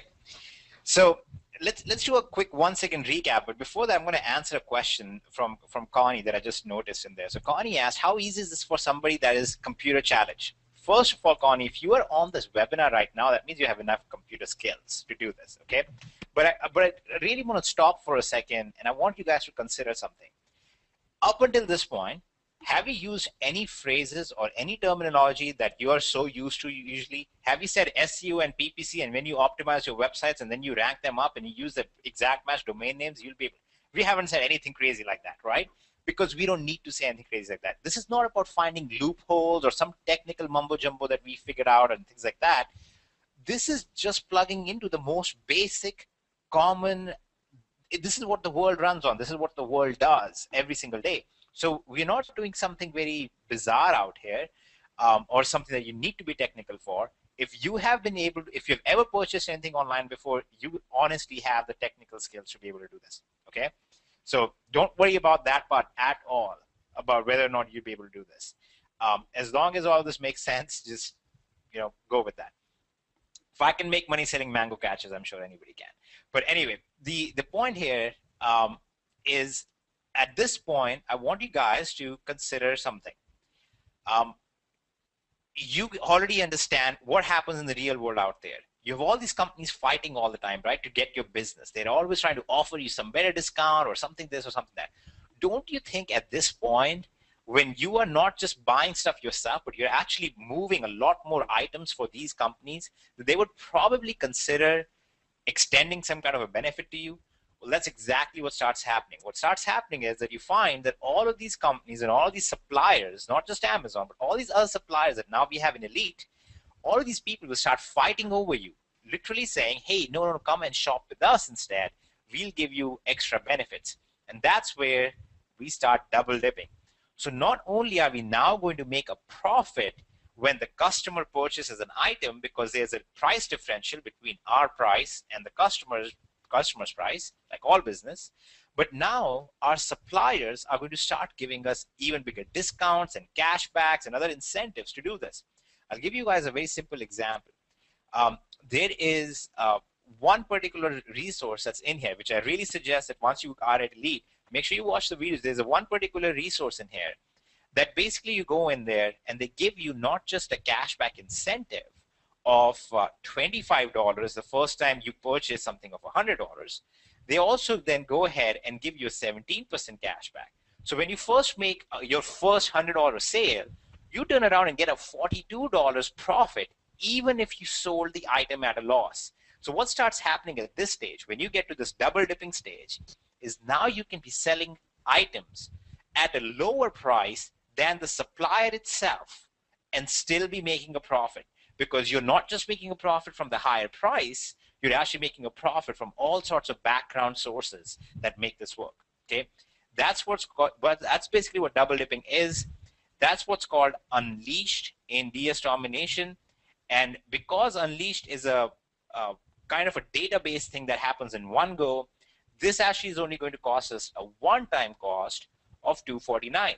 so let's do a quick 1-second recap. But before that, I'm going to answer a question from Connie that I just noticed in there. So Connie asked, how easy is this for somebody that is computer challenged? First of all, Connie, if you are on this webinar right now, that means you have enough computer skills to do this, okay? But I really want to stop for a second, and I want you guys to consider something. Up until this point, have you used any phrases or any terminology that you are so used to usually? Have you said SEO and PPC, and when you optimize your websites and then you rank them up and you use the exact match domain names, you'll be able. We haven't said anything crazy like that, right? Because we don't need to say anything crazy like that. This is not about finding loopholes or some technical mumbo jumbo that we figured out and things like that. This is just plugging into the most basic, common. This is what the world runs on. This is what the world does every single day. So we're not doing something very bizarre out here, or something that you need to be technical for. If you have been able, if you've ever purchased anything online before, you honestly have the technical skills to be able to do this. Okay, so don't worry about that part at all, about whether or not you'll be able to do this. As long as all this makes sense, just go with that. If I can make money selling mango catchers, I'm sure anybody can. But anyway, the point here is, at this point, I want you guys to consider something. You already understand what happens in the real world out there. You have all these companies fighting all the time, right, to get your business. They're always trying to offer you some better discount or something this or something that. Don't you think at this point, when you are not just buying stuff yourself, but you're actually moving a lot more items for these companies, that they would probably consider extending some kind of a benefit to you? Well, that's exactly what starts happening. What starts happening is that you find that all of these companies and all of these suppliers, not just Amazon, but all these other suppliers that now we have in Elite, all of these people will start fighting over you, literally saying, hey, no, come and shop with us instead. We'll give you extra benefits. And that's where we start double dipping. So not only are we now going to make a profit when the customer purchases an item, because there's a price differential between our price and the customer's price, like all business, but now our suppliers are going to start giving us even bigger discounts and cashbacks and other incentives to do this. I'll give you guys a very simple example. There is one particular resource that's in here, which I really suggest that once you are at Elite, make sure you watch the videos. There's a one particular resource in here that basically you go in there and they give you not just a cashback incentive of $25 the first time you purchase something of $100. They also then go ahead and give you a 17% cashback. So when you first make your first $100 sale, you turn around and get a $42 profit, even if you sold the item at a loss. So what starts happening at this stage, when you get to this double dipping stage, is now you can be selling items at a lower price than the supplier itself and still be making a profit, because you're not just making a profit from the higher price, you're actually making a profit from all sorts of background sources that make this work. Okay, that's what's called, but that's basically what double dipping is. That's what's called unleashed in DS Domination. And because unleashed is a kind of a database thing that happens in one go, this actually is only going to cost us a one-time cost of $249.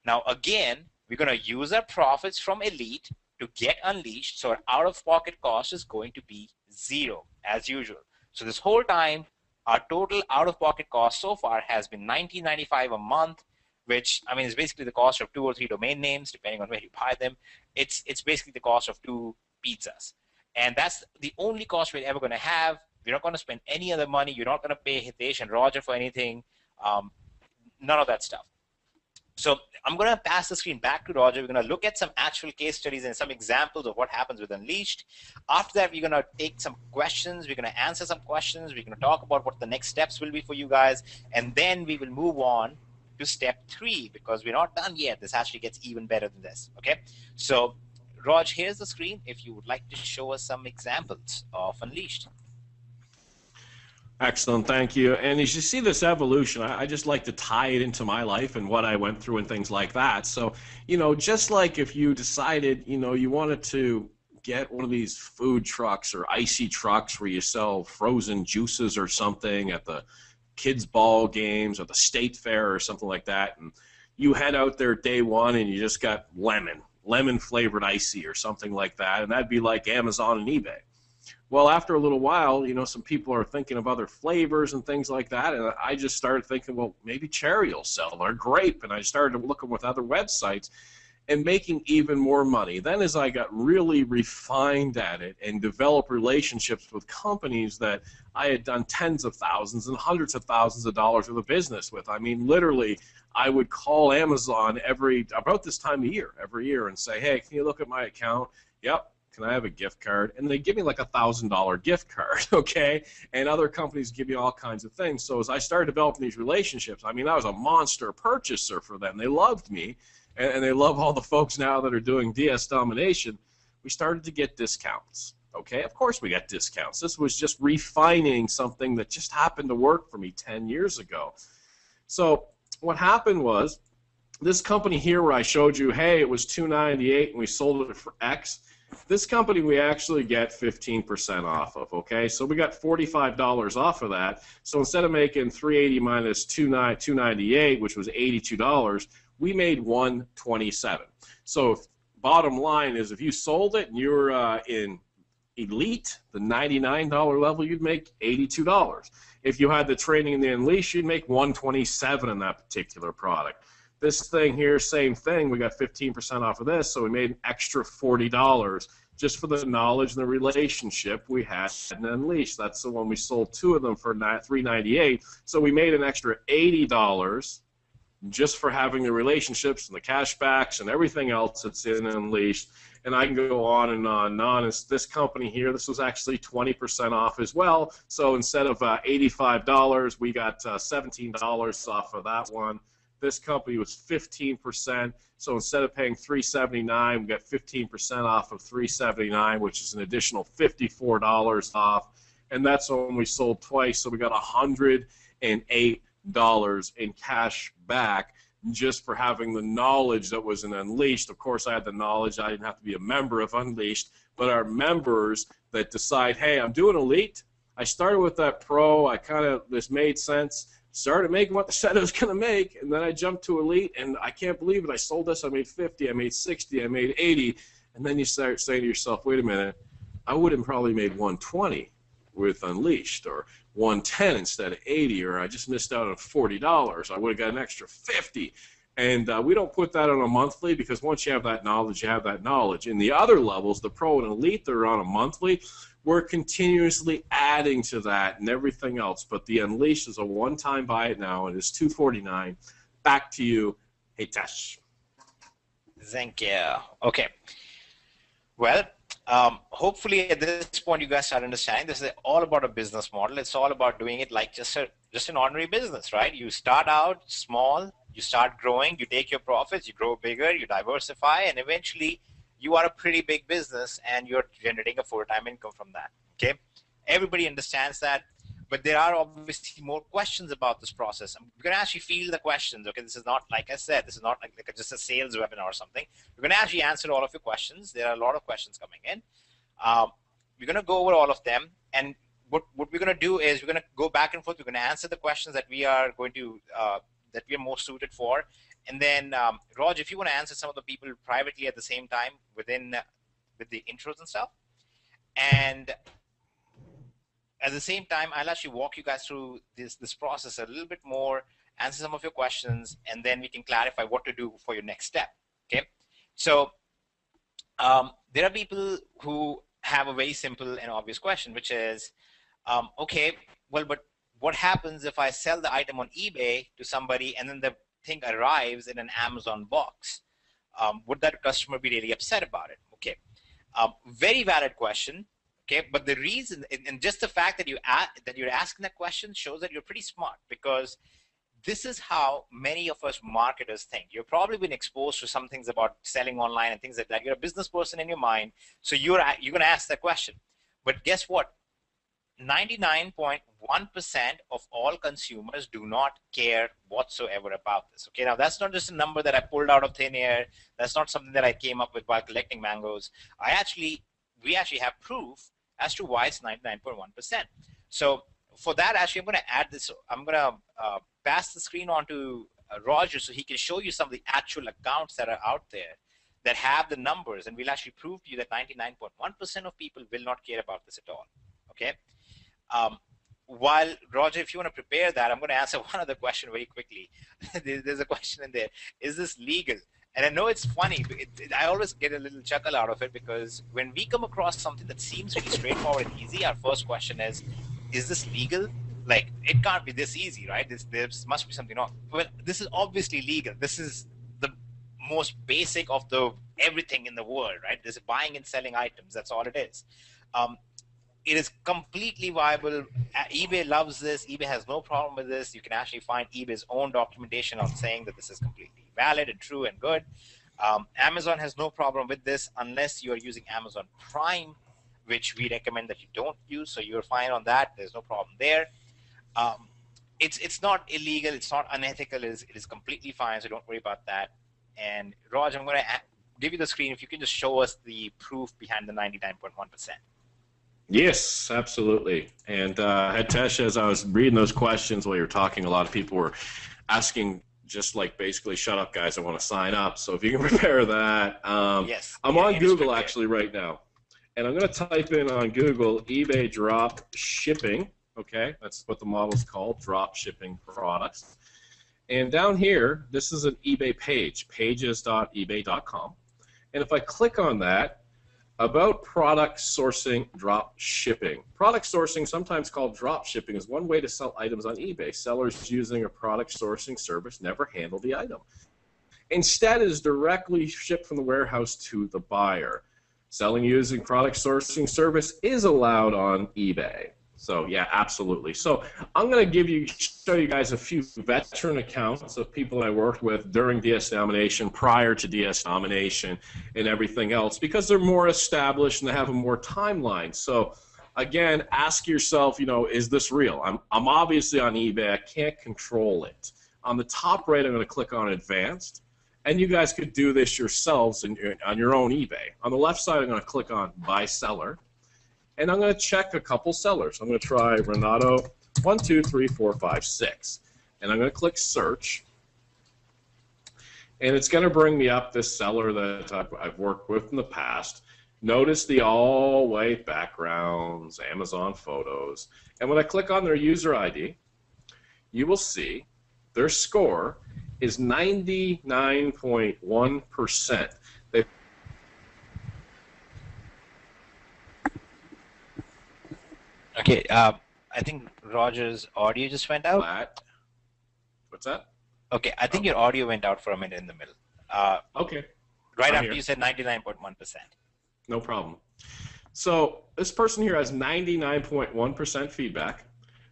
Now again, we're going to use our profits from Elite to get unleashed, so our out-of-pocket cost is going to be 0 as usual. So this whole time, our total out-of-pocket cost so far has been $19.95 a month, which, I mean, is basically the cost of 2 or 3 domain names, depending on where you buy them. It's basically the cost of 2 pizzas. And that's the only cost we're ever going to have. We're not going to spend any other money. You're not going to pay Hitesh and Roger for anything. None of that stuff. So I'm going to pass the screen back to Roger. We're going to look at some actual case studies and some examples of what happens with Unleashed. After that, we're going to take some questions. We're going to answer some questions. We're going to talk about what the next steps will be for you guys. And then we will move on to step 3, because we're not done yet. This actually gets even better than this. Okay. So Raj, here's the screen if you would like to show us some examples of Unleashed. Excellent, thank you. And as you see this evolution, I just like to tie it into my life and what I went through and things like that. So, you know, just like if you decided, you know, you wanted to get one of these food trucks or icy trucks where you sell frozen juices or something at the kids' ball games or the state fair or something like that, and you head out there day one and you just got lemon flavored icy or something like that, and that'd be like Amazon and eBay. Well, after a little while, you know, some people are thinking of other flavors and things like that, and I just started thinking, well, maybe cherry will sell or grape, and I started looking with other websites and making even more money. Then as I got really refined at it and developed relationships with companies that I had done tens of thousands and hundreds of thousands of dollars worth of business with. I mean, literally, I would call Amazon about this time of year, every year, and say, hey, can you look at my account? Yep. Can I have a gift card? And they give me like a $1,000 gift card, okay? And other companies give you all kinds of things. So as I started developing these relationships, I mean, I was a monster purchaser for them. They loved me, and they love all the folks now that are doing DS Domination. We started to get discounts, okay? Of course we got discounts. This was just refining something that just happened to work for me 10 years ago. So what happened was this company here where I showed you, hey, it was $298 and we sold it for X. This company we actually get 15% off of, okay? So we got $45 off of that. So instead of making $380 minus $298, which was $82, we made $127. So bottom line is if you sold it and you were in Elite, the $99 level, you'd make $82. If you had the training in the Unleash, you'd make $127 in that particular product. This thing here, same thing. We got 15% off of this, so we made an extra $40 just for the knowledge and the relationship we had in Unleashed. That's the one we sold 2 of them for $398. So we made an extra $80 just for having the relationships and the cashbacks and everything else that's in Unleashed. And I can go on and on and on. It's this company here, this was actually 20% off as well. So instead of $85, we got $17 off of that one. This company was 15%, so instead of paying $379, we got 15% off of $379, which is an additional $54 off, and that's when we sold twice, so we got $108 in cash back just for having the knowledge that was in Unleashed. Of course, I had the knowledge. I didn't have to be a member of Unleashed, but our members that decide, hey, I'm doing Elite. I started with that Pro. This made sense. Started making what they said I was going to make, and then I jumped to Elite, and I can't believe it. I sold this, I made 50, I made 60, I made 80, and then you start saying to yourself, wait a minute, I would have probably made 120 with Unleashed, or 110 instead of 80, or I just missed out on $40. I would have got an extra 50. And we don't put that on a monthly, because once you have that knowledge, you have that knowledge. In the other levels, the Pro and Elite, they're on a monthly. We're continuously adding to that and everything else. But the Unleashed is a one-time buy it now. It is $249. back to you, Hitesh. Thank you. Okay. Well, hopefully at this point you guys start understanding this is all about a business model. It's all about doing it like just an ordinary business, right? You start out small, you start growing, you take your profits, you grow bigger, you diversify, and eventually you are a pretty big business and you're generating a full-time income from that. Okay, everybody understands that, but there are obviously more questions about this process. We're going to actually field the questions. Okay, this is not, like I said, this is not like just a sales webinar or something. We're going to actually answer all of your questions. There are a lot of questions coming in. We're going to go over all of them, and what we're going to do is we're going to go back and forth. We're going to answer the questions that we are going to that we are most suited for, and then Raj, if you want to answer some of the people privately at the same time with the intros and stuff, and at the same time, I'll actually walk you guys through this process a little bit more, answer some of your questions, and then we can clarify what to do for your next step. Okay, so there are people who have a very simple and obvious question, which is, okay, well, but what happens if I sell the item on eBay to somebody and then the thing arrives in an Amazon box? Would that customer be really upset about it? Okay, very valid question. Okay, but the reason, and just the fact that you're asking that question shows that you're pretty smart, because this is how many of us marketers think. You've probably been exposed to some things about selling online and things like that. You're a business person in your mind, so you're going to ask that question. But guess what? 99.1% of all consumers do not care whatsoever about this. Okay, now that's not just a number that I pulled out of thin air. That's not something that I came up with while collecting mangoes. We actually have proof as to why it's 99.1%. So for that, actually, I'm going to add this. I'm going to pass the screen on to Roger so he can show you some of the actual accounts that are out there that have the numbers, and we'll actually prove to you that 99.1% of people will not care about this at all. Okay. While Roger, if you want to prepare that, I'm going to answer one other question very quickly. There's a question in there. Is this legal? And I know it's funny. I always get a little chuckle out of it, because when we come across something that seems really straightforward and easy, our first question is this legal? Like, it can't be this easy, right? There must be something wrong. Well, this is obviously legal. This is the most basic of everything in the world, right? This is buying and selling items. That's all it is. It is completely viable. eBay loves this. eBay has no problem with this. You can actually find eBay's own documentation on saying that this is completely valid and true and good. Amazon has no problem with this unless you are using Amazon Prime, which we recommend that you don't use. So you're fine on that. There's no problem there. It's not illegal. It's not unethical. It is completely fine. So don't worry about that. And Raj, I'm going to give you the screen. If you can just show us the proof behind the 99.1%. Yes, absolutely. And Hitesh, as I was reading those questions while you were talking, a lot of people were asking just like basically, shut up, guys, I want to sign up. So if you can prepare that. Yes. I'm on Google actually right now. And I'm going to type in on Google eBay drop shipping. Okay, that's what the model is called, drop shipping products. And down here, this is an eBay page, pages.ebay.com. And if I click on that, about product sourcing drop shipping. Product sourcing, sometimes called drop shipping, is one way to sell items on eBay. Sellers using a product sourcing service never handle the item. Instead, it is directly shipped from the warehouse to the buyer. Selling using product sourcing service is allowed on eBay. So yeah, absolutely. So I'm going to show you guys a few veteran accounts of people I worked with during DS Domination, prior to DS Domination, and everything else, because they're more established and they have a more timeline. So again, ask yourself, is this real? I'm obviously on eBay. I can't control it. On the top right, I'm going to click on Advanced, and you guys could do this yourselves on your own eBay. On the left side, I'm going to click on Buy Seller. And I'm going to check a couple sellers. I'm going to try Renato 1, 2, 3, 4, 5, 6. And I'm going to click Search. And it's going to bring me up this seller that I've worked with in the past. Notice the all white backgrounds, Amazon photos. And when I click on their user ID, you will see their score is 99.1%. Okay, I think Roger's audio just went out. What's that? Okay, I think Oh, your audio went out for a minute in the middle. okay, Right I'm after you here. said 99.1%. No problem. So this person here has 99.1% feedback.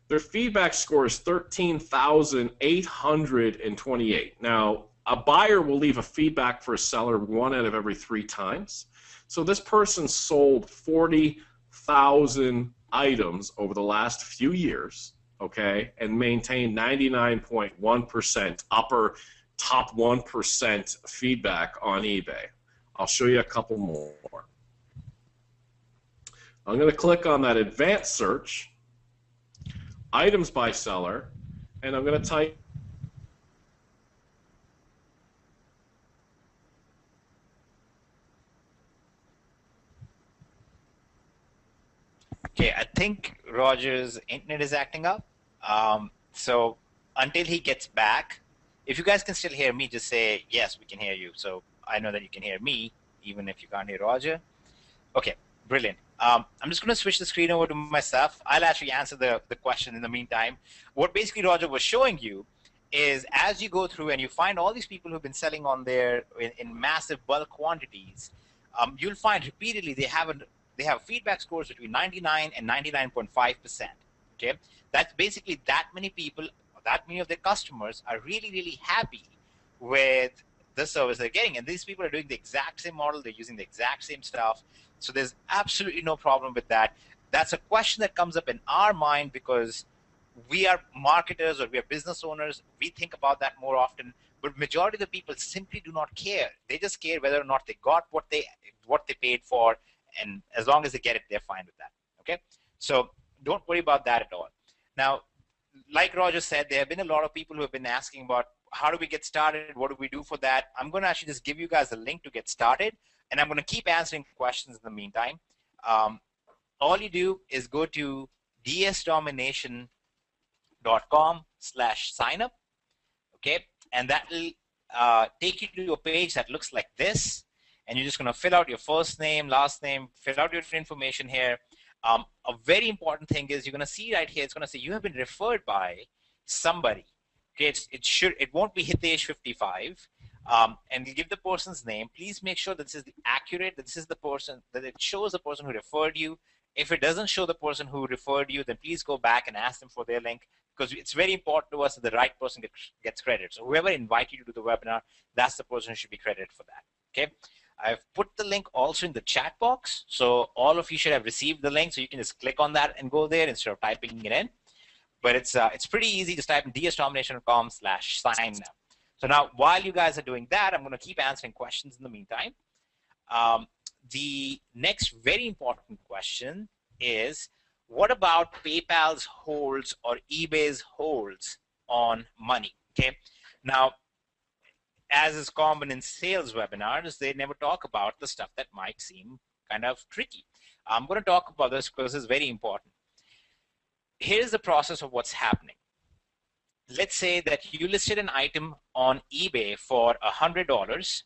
Their feedback score is 13,828. Now, a buyer will leave a feedback for a seller 1 out of every 3 times. So this person sold 40,000 items over the last few years, okay, and maintained 99.1% upper top 1% feedback on eBay. I'll show you a couple more. I'm going to click on that advanced search, items by seller, and I'm going to type Okay, I think Roger's internet is acting up. So until he gets back, if you guys can still hear me, just say, yes, we can hear you. So I know that you can hear me, even if you can't hear Roger. Okay, brilliant. I'm just going to switch the screen over to myself. I'll actually answer the question in the meantime. What basically Roger was showing you is as you go through and you find all these people who've been selling on there in massive bulk quantities, you'll find repeatedly they have feedback scores between 99 and 99.5%. Okay, that's basically that many people, that many of their customers are really, really happy with the service they're getting. And these people are doing the exact same model, they're using the exact same stuff. So there's absolutely no problem with that. That's a question that comes up in our mind because we are marketers or we are business owners. We think about that more often, but majority of the people simply do not care. They just care whether or not they got what they paid for, and as long as they get it, they're fine with that. Okay, so don't worry about that at all. Now, like Roger said, there have been a lot of people who have been asking about how do we get started, what do we do for that. I'm going to actually just give you guys a link to get started, and I'm going to keep answering questions in the meantime. All you do is go to dsdomination.com/signup, okay, and that will take you to a page that looks like this, and you're just going to fill out your first name, last name, fill out your information here. A very important thing is you're going to see right here, it's going to say you have been referred by somebody. Okay, it won't be Hitesh55, and you give the person's name. Please make sure that this is accurate, that this is the person, that it shows the person who referred you. If it doesn't show the person who referred you, then please go back and ask them for their link, because it's very important to us that the right person gets credit. So whoever invited you to the webinar, that's the person who should be credited for that. Okay, I've put the link also in the chat box, so all of you should have received the link, so you can just click on that and go there instead of typing it in. But it's pretty easy. Just type in dsdomination.com/sign up. So now, while you guys are doing that, I'm going to keep answering questions in the meantime. The next very important question is, what about PayPal's holds or eBay's holds on money? Okay, now, as is common in sales webinars, they never talk about the stuff that might seem kind of tricky. I'm going to talk about this because it's very important. Here's the process of what's happening. Let's say that you listed an item on eBay for $100.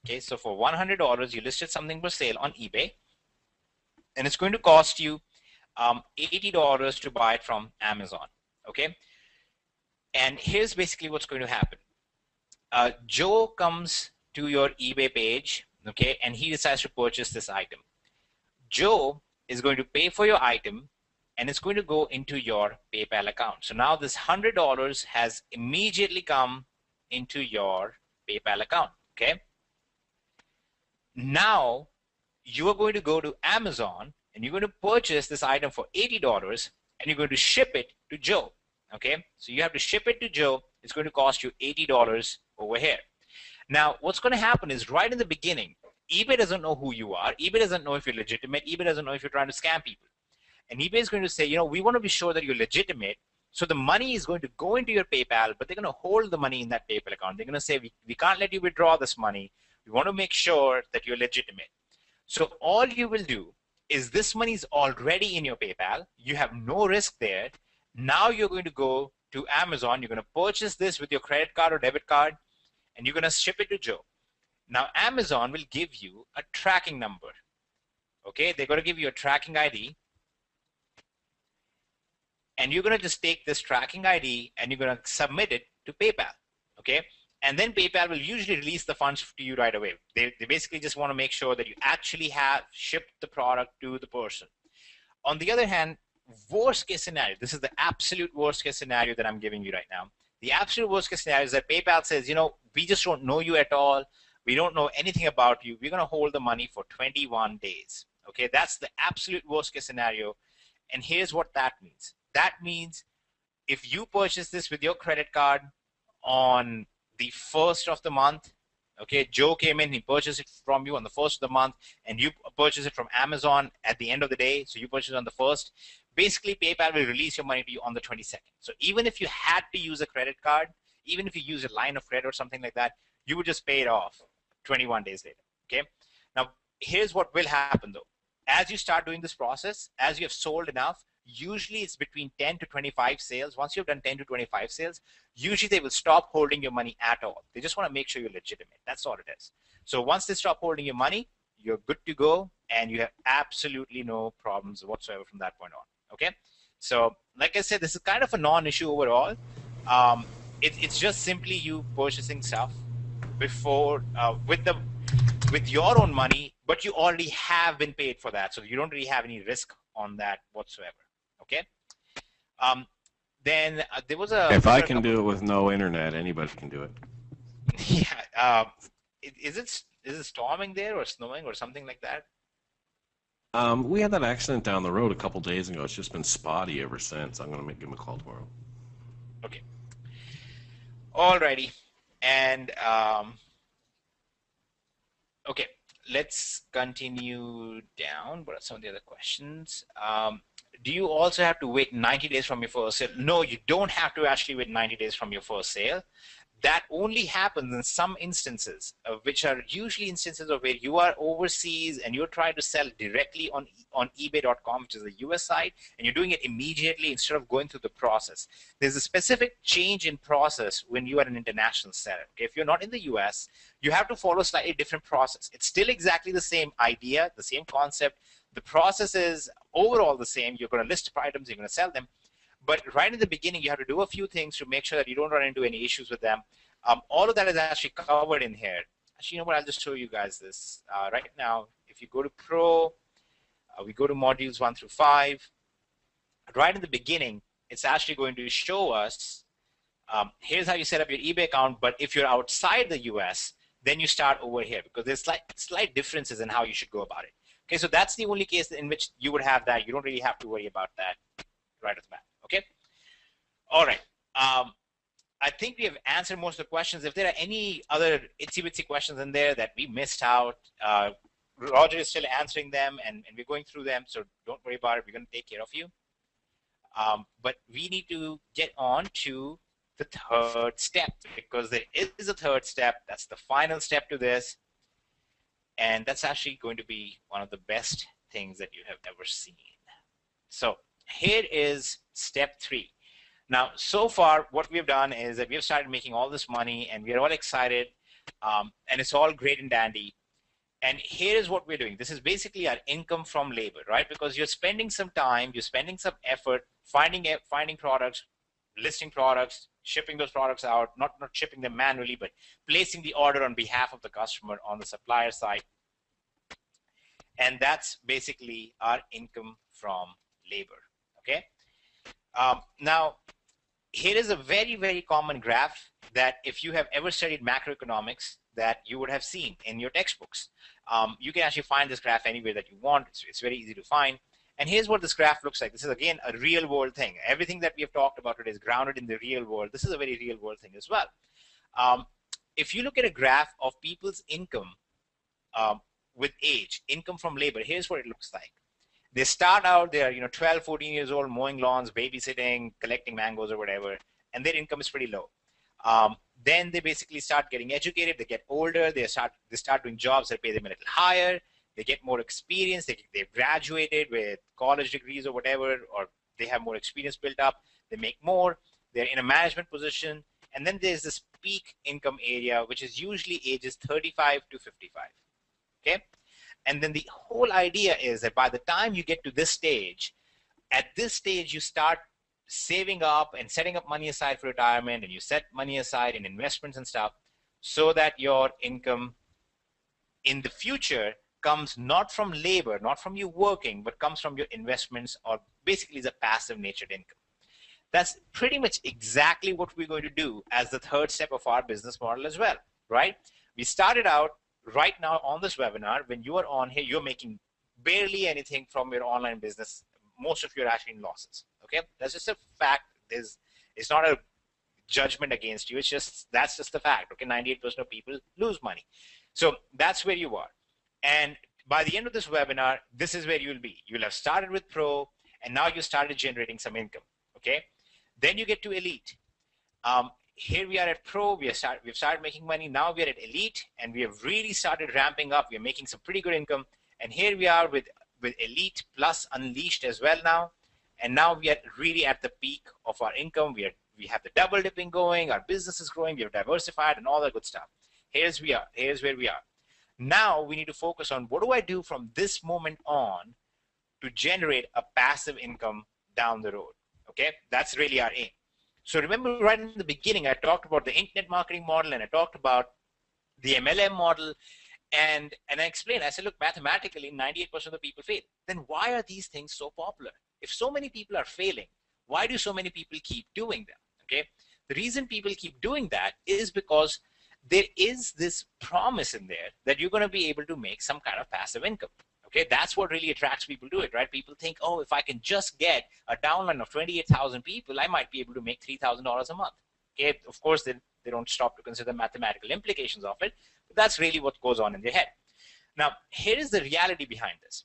Okay, so for $100, you listed something for sale on eBay, and it's going to cost you $80 to buy it from Amazon. Okay, and here's basically what's going to happen. Joe comes to your eBay page, okay, and he decides to purchase this item. Joe is going to pay for your item, and it's going to go into your PayPal account. So now this $100 has immediately come into your PayPal account, okay? Now you are going to go to Amazon and you're going to purchase this item for $80 and you're going to ship it to Joe, okay? So you have to ship it to Joe. It's going to cost you $80 over here. Now what's going to happen is right in the beginning, eBay doesn't know who you are. eBay doesn't know if you're legitimate. eBay doesn't know if you're trying to scam people. And eBay is going to say, you know, we want to be sure that you're legitimate. So the money is going to go into your PayPal, but they're going to hold the money in that PayPal account. They're going to say, we can't let you withdraw this money. We want to make sure that you're legitimate. So all you will do is this money is already in your PayPal. You have no risk there. Now you're going to go to Amazon. You're going to purchase this with your credit card or debit card, and you're going to ship it to Joe. Now Amazon will give you a tracking number. Okay, they're going to give you a tracking ID. And you're going to just take this tracking ID and you're going to submit it to PayPal, okay? And then PayPal will usually release the funds to you right away. They basically just want to make sure that you actually have shipped the product to the person. On the other hand, worst case scenario, this is the absolute worst case scenario that I'm giving you right now. The absolute worst case scenario is that PayPal says, you know, we just don't know you at all. We don't know anything about you. We're going to hold the money for 21 days. Okay, that's the absolute worst case scenario. And here's what that means. That means if you purchase this with your credit card on the 1st of the month, okay, Joe came in, he purchased it from you on the 1st of the month, and you purchase it from Amazon at the end of the day, so you purchase it on the 1st, basically PayPal will release your money to you on the 22nd. So even if you had to use a credit card, even if you use a line of credit or something like that, you would just pay it off 21 days later, okay? Now, here's what will happen though. As you start doing this process, as you have sold enough, usually it's between 10 to 25 sales. Once you've done 10 to 25 sales, usually they will stop holding your money at all. They just want to make sure you're legitimate. That's all it is. So once they stop holding your money, you're good to go, and you have absolutely no problems whatsoever from that point on. Okay? So like I said, this is kind of a non-issue overall. It's just simply you purchasing stuff before with your own money, but you already have been paid for that, so you don't really have any risk on that whatsoever. Okay. Then there was a. If I can do it with no internet, anybody can do it. Yeah. Is it storming there or snowing or something like that? We had that accident down the road a couple days ago. It's just been spotty ever since. I'm going to give him a call tomorrow. Okay. Alrighty. And okay, let's continue down. What are some of the other questions? Do you also have to wait 90 days from your first sale? No, you don't have to actually wait 90 days from your first sale. That only happens in some instances, which are usually instances of where you are overseas and you're trying to sell directly on eBay.com, which is the US site, and you're doing it immediately instead of going through the process. There's a specific change in process when you are an international seller. Okay? If you're not in the US, you have to follow a slightly different process. It's still exactly the same idea, the same concept. The process is overall the same. You're going to list items, you're going to sell them. But right in the beginning, you have to do a few things to make sure that you don't run into any issues with them. All of that is actually covered in here. Actually, you know what? I'll just show you guys this. Right now, if you go to Pro, we go to modules 1 through 5. Right in the beginning, it's actually going to show us, here's how you set up your eBay account. But if you're outside the US, then you start over here because there's slight differences in how you should go about it. Okay, so that's the only case in which you would have that. You don't really have to worry about that right off the bat. Okay. All right. I think we have answered most of the questions. If there are any other itsy-bitsy questions in there that we missed out, Roger is still answering them, and we're going through them, so don't worry about it. We're going to take care of you. But we need to get on to the third step, because there is a third step. That's the final step to this, and that's actually going to be one of the best things that you have ever seen. So here is step 3. Now, so far, what we've done is that we have started making all this money, and we're all excited, and it's all great and dandy. And here is what we're doing. This is basically our income from labor, right? Because you're spending some time, you're spending some effort, finding products, listing products, shipping those products out, not shipping them manually, but placing the order on behalf of the customer on the supplier side. And that's basically our income from labor, okay? Now, here is a very, very common graph that if you have ever studied macroeconomics, that you would have seen in your textbooks. You can actually find this graph anywhere that you want. It's very easy to find. And here's what this graph looks like. This is, again, a real world thing. Everything that we have talked about today is grounded in the real world. This is a very real world thing as well. If you look at a graph of people's income with age, income from labor, here's what it looks like. They start out, they're 12, 14 years old, mowing lawns, babysitting, collecting mangoes or whatever, and their income is pretty low. Then they basically start getting educated, they get older, they start doing jobs that pay them a little higher, they get more experience, they've graduated with college degrees or whatever, or they have more experience built up, they make more, they're in a management position, and then there's this peak income area, which is usually ages 35 to 55, okay? And then the whole idea is that by the time you get to this stage, at this stage you start saving up and setting up money aside for retirement, and you set money aside in investments and stuff, so that your income in the future comes not from labor, not from you working, but comes from your investments, or basically is a passive natured income. That's pretty much exactly what we're going to do as the third step of our business model as well, right? We started out right now on this webinar. When you are on here, you're making barely anything from your online business. Most of you are actually in losses, okay? That's just a fact. It's not a judgment against you. It's just, that's just the fact, okay? 98% of people lose money. So that's where you are. And by the end of this webinar, this is where you'll be. You'll have started with Pro, and now you started generating some income, okay? Then you get to Elite. Here we are at Pro, we've started making money. Now we are at Elite, and we have really started ramping up. We're making some pretty good income. And here we are with Elite plus Unleashed as well now. And now we are really at the peak of our income. We have the double dipping going, our business is growing, we have diversified and all that good stuff. Here's where we are. Now we need to focus on, what do I do from this moment on to generate a passive income down the road? Okay, that's really our aim. So remember, right in the beginning, I talked about the internet marketing model, and I talked about the MLM model, and I explained, I said, look, mathematically, 98% of the people fail. Then why are these things so popular? If so many people are failing, why do so many people keep doing them? Okay, the reason people keep doing that is because there is this promise in there that you're going to be able to make some kind of passive income. Okay, that's what really attracts people to it, right? People think, oh, if I can just get a downline of 28,000 people, I might be able to make $3,000 a month. Okay, of course, they don't stop to consider mathematical implications of it, but that's really what goes on in their head. Now, here is the reality behind this.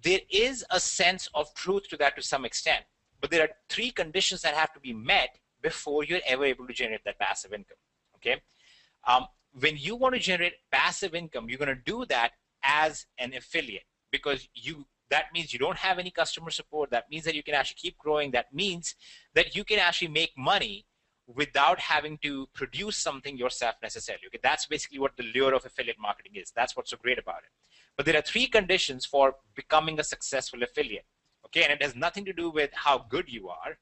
There is a sense of truth to that to some extent, but there are three conditions that have to be met before you're ever able to generate that passive income. Okay, when you want to generate passive income, you're going to do that as an affiliate, because that means you don't have any customer support. That means that you can actually keep growing. That means that you can actually make money without having to produce something yourself necessarily. Okay, that's basically what the lure of affiliate marketing is. That's what's so great about it. But there are three conditions for becoming a successful affiliate. Okay, and it has nothing to do with how good you are.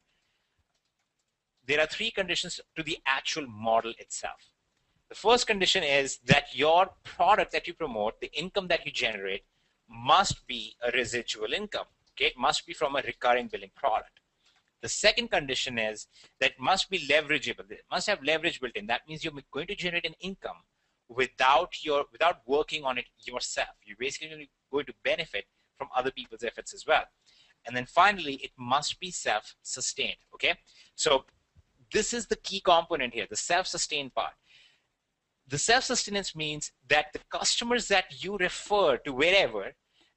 There are three conditions to the actual model itself. The first condition is that your product that you promote, the income that you generate, must be a residual income. Okay, it must be from a recurring billing product. The second condition is that it must be leverageable. It must have leverage built in. That means you're going to generate an income without working on it yourself. You're basically going to benefit from other people's efforts as well. And then finally, it must be self-sustained. Okay, so this is the key component here, the self-sustained part. The self-sustenance means that the customers that you refer to wherever,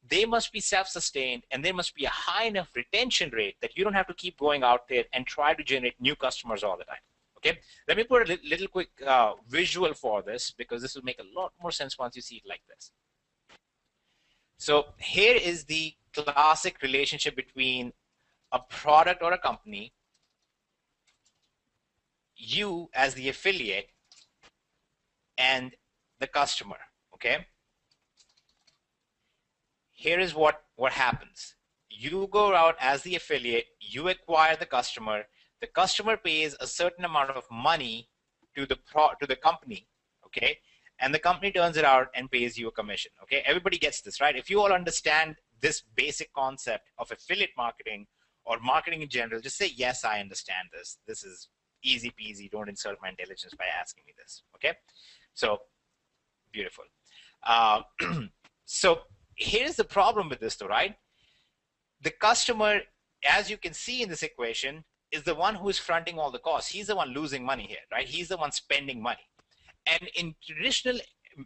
they must be self-sustained, and there must be a high enough retention rate that you don't have to keep going out there and try to generate new customers all the time. Okay, let me put a little quick visual for this, because this will make a lot more sense once you see it like this. So here is the classic relationship between a product or a company, you as the affiliate, and the customer. Okay, here is what happens. You go out as the affiliate, you acquire the customer pays a certain amount of money to the company, okay, and the company turns it out and pays you a commission. Okay, everybody gets this, right? If you all understand this basic concept of affiliate marketing or marketing in general, just say, yes, I understand this. This is easy peasy. Don't insult my intelligence by asking me this. Okay, so beautiful. So here's the problem with this though, right? The customer, as you can see in this equation, is the one who is fronting all the costs. He's the one losing money here, right? He's the one spending money. And in traditional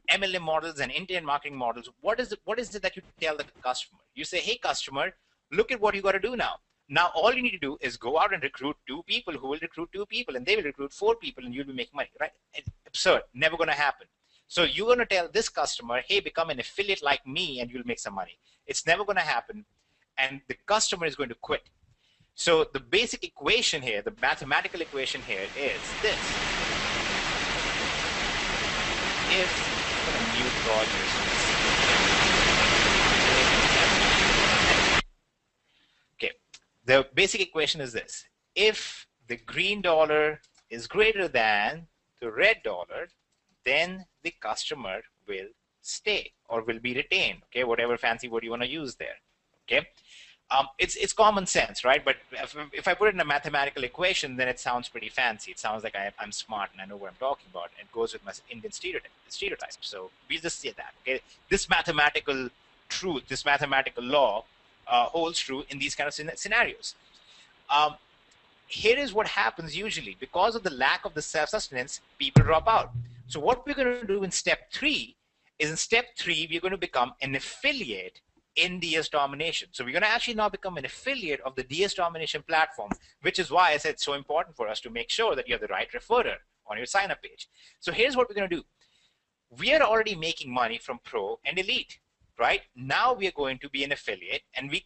MLM models and internet marketing models, what is it that you tell the customer? You say, hey customer, look at what you got to do now. Now all you need to do is go out and recruit 2 people who will recruit 2 people, and they will recruit 4 people, and you'll be making money, right? It's absurd, never going to happen. So you're going to tell this customer, hey, become an affiliate like me and you'll make some money. It's never going to happen, and the customer is going to quit. So the basic equation here, the mathematical equation here is this. If I'm going to mute Rogers. Okay, the basic equation is this. If the green dollar is greater than the red dollar, then the customer will stay or will be retained. Okay, whatever fancy word you want to use there. Okay, it's common sense, right? But if I put it in a mathematical equation, then it sounds pretty fancy. It sounds like I'm smart and I know what I'm talking about. It goes with my Indian stereotype. So we just say that. Okay, this mathematical truth, this mathematical law, holds true in these kind of scenarios. Here is what happens usually. Because of the lack of the self-sustenance, people drop out. So what we're going to do in step 3 is, in step 3, we're going to become an affiliate in DS Domination. So we're going to actually now become an affiliate of the DS Domination platform, which is why I said it's so important for us to make sure that you have the right referrer on your sign-up page. So here's what we're going to do. We are already making money from Pro and Elite, right? Now we are going to be an affiliate, and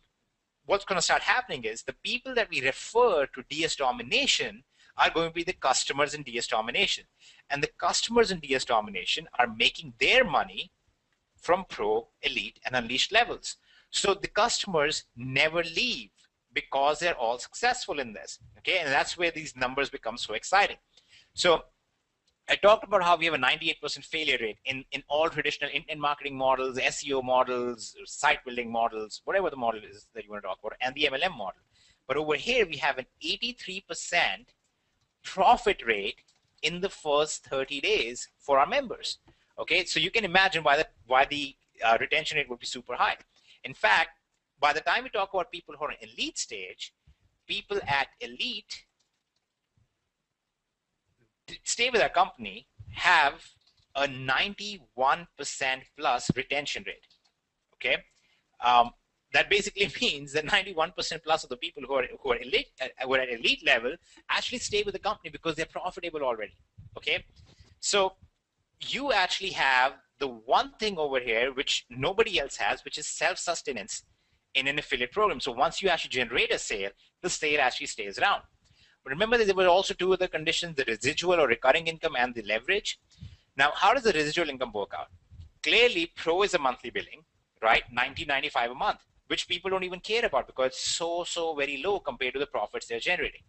what's going to start happening is the people that we refer to DS Domination are going to be the customers in DS Domination. And the customers in DS Domination are making their money from Pro, Elite, and Unleashed levels. So the customers never leave because they're all successful in this. Okay, and that's where these numbers become so exciting. So I talked about how we have a 98% failure rate in all traditional intent marketing models, SEO models, site building models, whatever the model is that you want to talk about, and the MLM model. But over here, we have an 83% profit rate in the first 30 days for our members. Okay, so you can imagine why the retention rate would be super high. In fact, by the time we talk about people who are in elite stage, people at elite stay with our company have a 91% plus retention rate. Okay, that basically means that 91% plus of the people who are elite, who are at elite level actually stay with the company because they're profitable already. Okay, so you actually have the one thing over here which nobody else has, which is self-sustenance in an affiliate program. So once you actually generate a sale, the sale actually stays around. But remember that there were also two other conditions, the residual or recurring income and the leverage. Now, how does the residual income work out? Clearly, Pro is a monthly billing, right? $90.95 a month, which people don't even care about because it's so very low compared to the profits they're generating.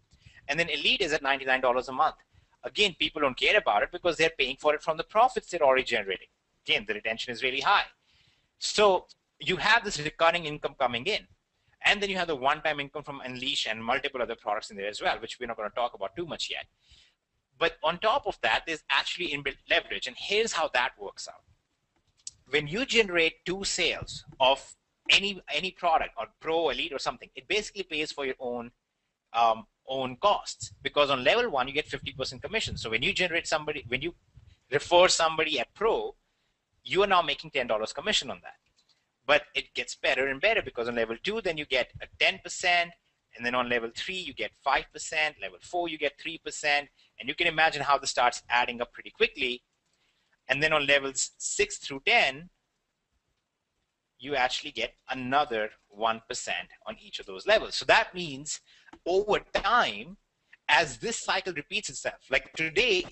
And then Elite is at $99 a month. Again, people don't care about it because they're paying for it from the profits they're already generating. Again, the retention is really high. So you have this recurring income coming in. And then you have the one-time income from Unleash and multiple other products in there as well, which we're not going to talk about too much yet. But on top of that, there's actually inbuilt leverage. And here's how that works out. When you generate 2 sales of any product or Pro, Elite, or something, it basically pays for your own costs, because on level 1 you get 50% commission. So when you refer somebody at Pro, you are now making $10 commission on that. But it gets better and better because on level 2, then you get a 10%, and then on level 3 you get 5%, level 4 you get 3%, and you can imagine how this starts adding up pretty quickly. And then on levels 6 through 10, you actually get another 1% on each of those levels. So that means over time, as this cycle repeats itself, like today,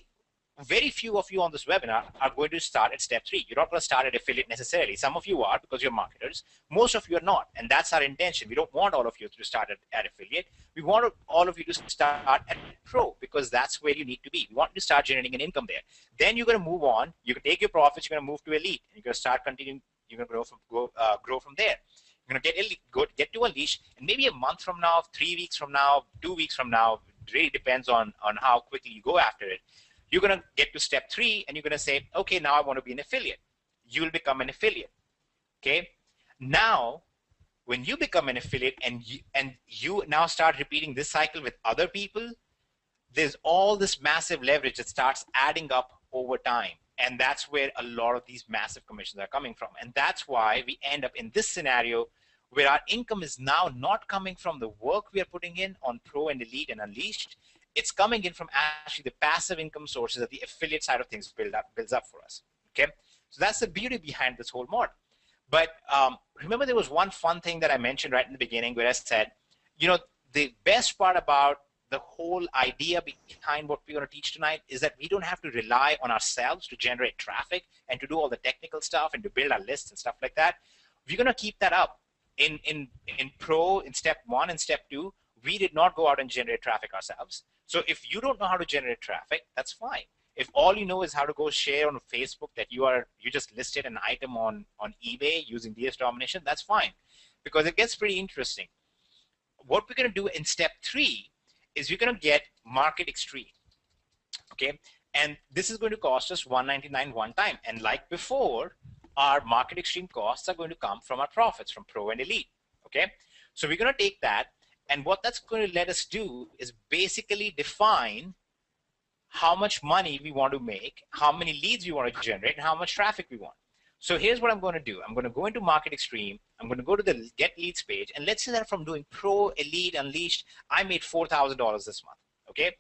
very few of you on this webinar are going to start at step 3. You're not going to start at affiliate necessarily. Some of you are because you're marketers. Most of you are not, and that's our intention. We don't want all of you to start at affiliate. We want all of you to start at Pro because that's where you need to be. We want you to start generating an income there. Then you're going to move on. You can take your profits. You're going to move to Elite, and you're going to start continuing. You're going to grow from there. You're going to get to Unleash, and maybe a month from now, 3 weeks from now, 2 weeks from now, it really depends on how quickly you go after it. You're going to get to step 3 and you're going to say, okay, now I want to be an affiliate. You'll become an affiliate. Okay. Now, when you become an affiliate and you now start repeating this cycle with other people, there's all this massive leverage that starts adding up over time. And that's where a lot of these massive commissions are coming from. And that's why we end up in this scenario where our income is now not coming from the work we are putting in on Pro and Elite and Unleashed. It's coming in from actually the passive income sources that the affiliate side of things builds up for us. Okay, so that's the beauty behind this whole model. But remember, there was one fun thing that I mentioned right in the beginning where I said, you know, the best part about the whole idea behind what we're going to teach tonight is that we don't have to rely on ourselves to generate traffic and to do all the technical stuff and to build our lists and stuff like that. We're going to keep that up in Pro, in step 1 and step 2. we did not go out and generate traffic ourselves. So if you don't know how to generate traffic, that's fine. If all you know is how to go share on Facebook that you just listed an item on eBay using DS Domination, that's fine, because it gets pretty interesting. What we're going to do in step 3 is we're going to get Market Extreme. Okay, and this is going to cost us $199 one time. And like before, our Market Extreme costs are going to come from our profits from Pro and Elite. Okay, so we're going to take that, and what that's going to let us do is basically define how much money we want to make, how many leads we want to generate, and how much traffic we want. So here's what I'm going to do. I'm going to go into Market Extreme. I'm going to go to the Get Leads page, and let's say that from doing Pro, Elite, Unleashed, I made $4,000 this month. Okay.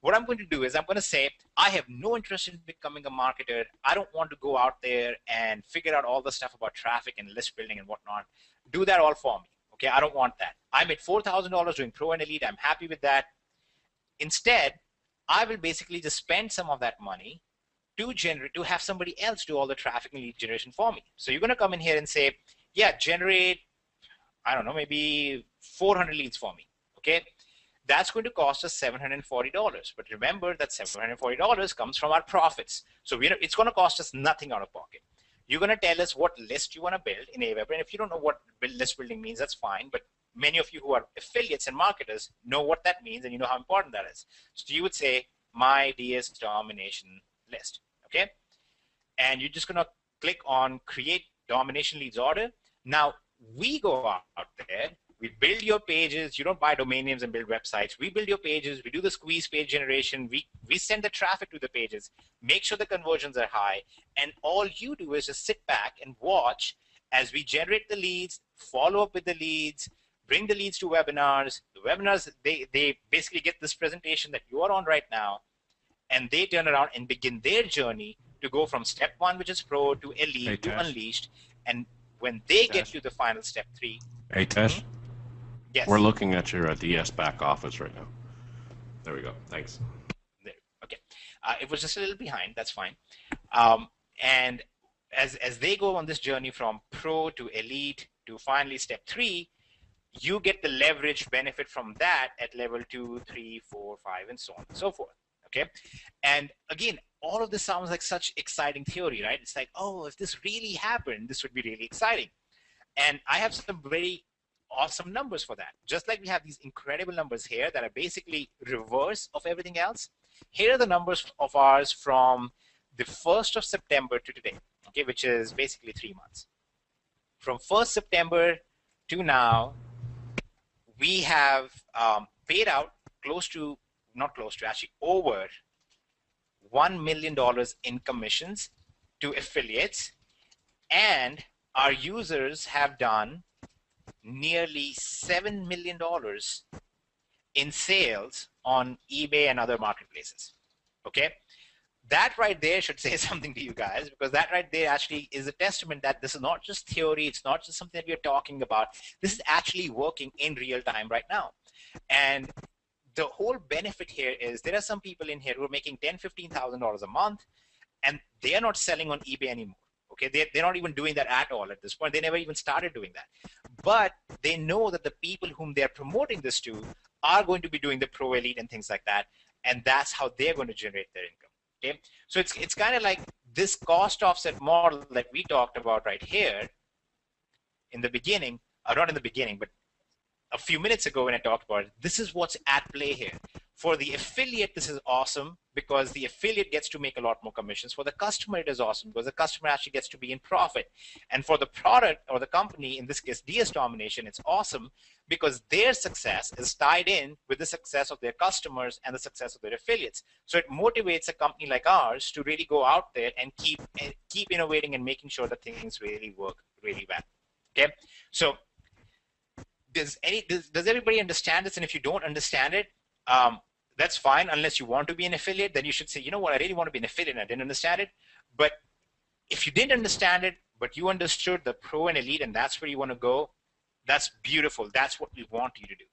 What I'm going to do is I'm going to say, I have no interest in becoming a marketer. I don't want to go out there and figure out all the stuff about traffic and list building and whatnot. Do that all for me. Okay, I don't want that. I made $4,000 doing Pro and Elite. I'm happy with that. Instead, I will basically just spend some of that money to have somebody else do all the traffic and lead generation for me. So you're going to come in here and say, yeah, generate, I don't know, maybe 400 leads for me. Okay. That's going to cost us $740. But remember that $740 comes from our profits. So it's going to cost us nothing out of pocket. You're going to tell us what list you want to build in Aweber. And if you don't know what list building means, that's fine. But many of you who are affiliates and marketers know what that means, and you know how important that is. So you would say, my DS Domination list. Okay. And you're just going to click on Create Domination Leads Order. Now, we go out there. We build your pages. You don't buy domain names and build websites. We build your pages. We do the squeeze page generation. We send the traffic to the pages, make sure the conversions are high. And all you do is just sit back and watch as we generate the leads, follow up with the leads, bring the leads to webinars. The webinars, they basically get this presentation that you are on right now, and they turn around and begin their journey to go from step 1, which is Pro, to Elite, to Unleashed. And when they get to the final step 3. Hey, Tesh. Yes. We're looking at your DS back office right now. There we go. Thanks. There. Okay. It was just a little behind. That's fine. And as they go on this journey from Pro to Elite to finally step 3, you get the leverage benefit from that at level 2, 3, 4, 5, and so on and so forth. Okay. And again, all of this sounds like such exciting theory, right? It's like, oh, if this really happened, this would be really exciting. And I have some very awesome numbers for that. Just like we have these incredible numbers here that are basically reverse of everything else. Here are the numbers of ours from the 1st of September to today, okay, which is basically 3 months. From 1st September to now, we have paid out actually over $1 million in commissions to affiliates, and our users have done nearly $7 million in sales on eBay and other marketplaces. Okay, that right there should say something to you guys, because that right there actually is a testament that this is not just theory, it's not just something that we're talking about. This is actually working in real time right now. And the whole benefit here is there are some people in here who are making $10,000, $15,000 a month, and they are not selling on eBay anymore. Okay, they're not even doing that at all at this point. They never even started doing that. But they know that the people whom they're promoting this to are going to be doing the Pro, Elite, and things like that. And that's how they're going to generate their income. Okay, so it's kind of like this cost offset model that we talked about right here in the beginning, or not in the beginning, but a few minutes ago when I talked about it. This is what's at play here. For the affiliate, this is awesome because the affiliate gets to make a lot more commissions. For the customer, it is awesome because the customer actually gets to be in profit. And for the product or the company, in this case, DS Domination, it's awesome because their success is tied in with the success of their customers and the success of their affiliates. So it motivates a company like ours to really go out there and keep innovating and making sure that things really work really well. Okay, so does everybody understand this? And if you don't understand it, that's fine. Unless you want to be an affiliate, then you should say, you know what, I really want to be an affiliate and I didn't understand it. But if you didn't understand it, but you understood the Pro and Elite and that's where you want to go, that's beautiful. That's what we want you to do.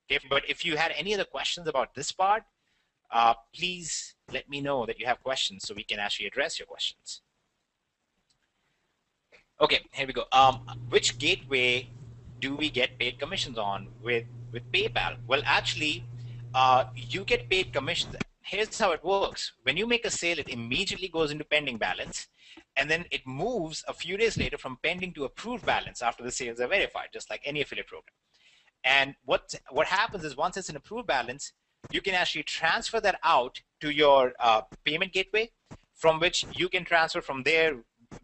Okay? But if you had any other questions about this part, please let me know that you have questions so we can actually address your questions. Okay, here we go. Which gateway do we get paid commissions on with PayPal? Well, actually, you get paid commissions. Here's how it works. When you make a sale, it immediately goes into pending balance, and then it moves a few days later from pending to approved balance after the sales are verified, just like any affiliate program. And what happens is once it's an approved balance, you can actually transfer that out to your payment gateway, from which you can transfer from there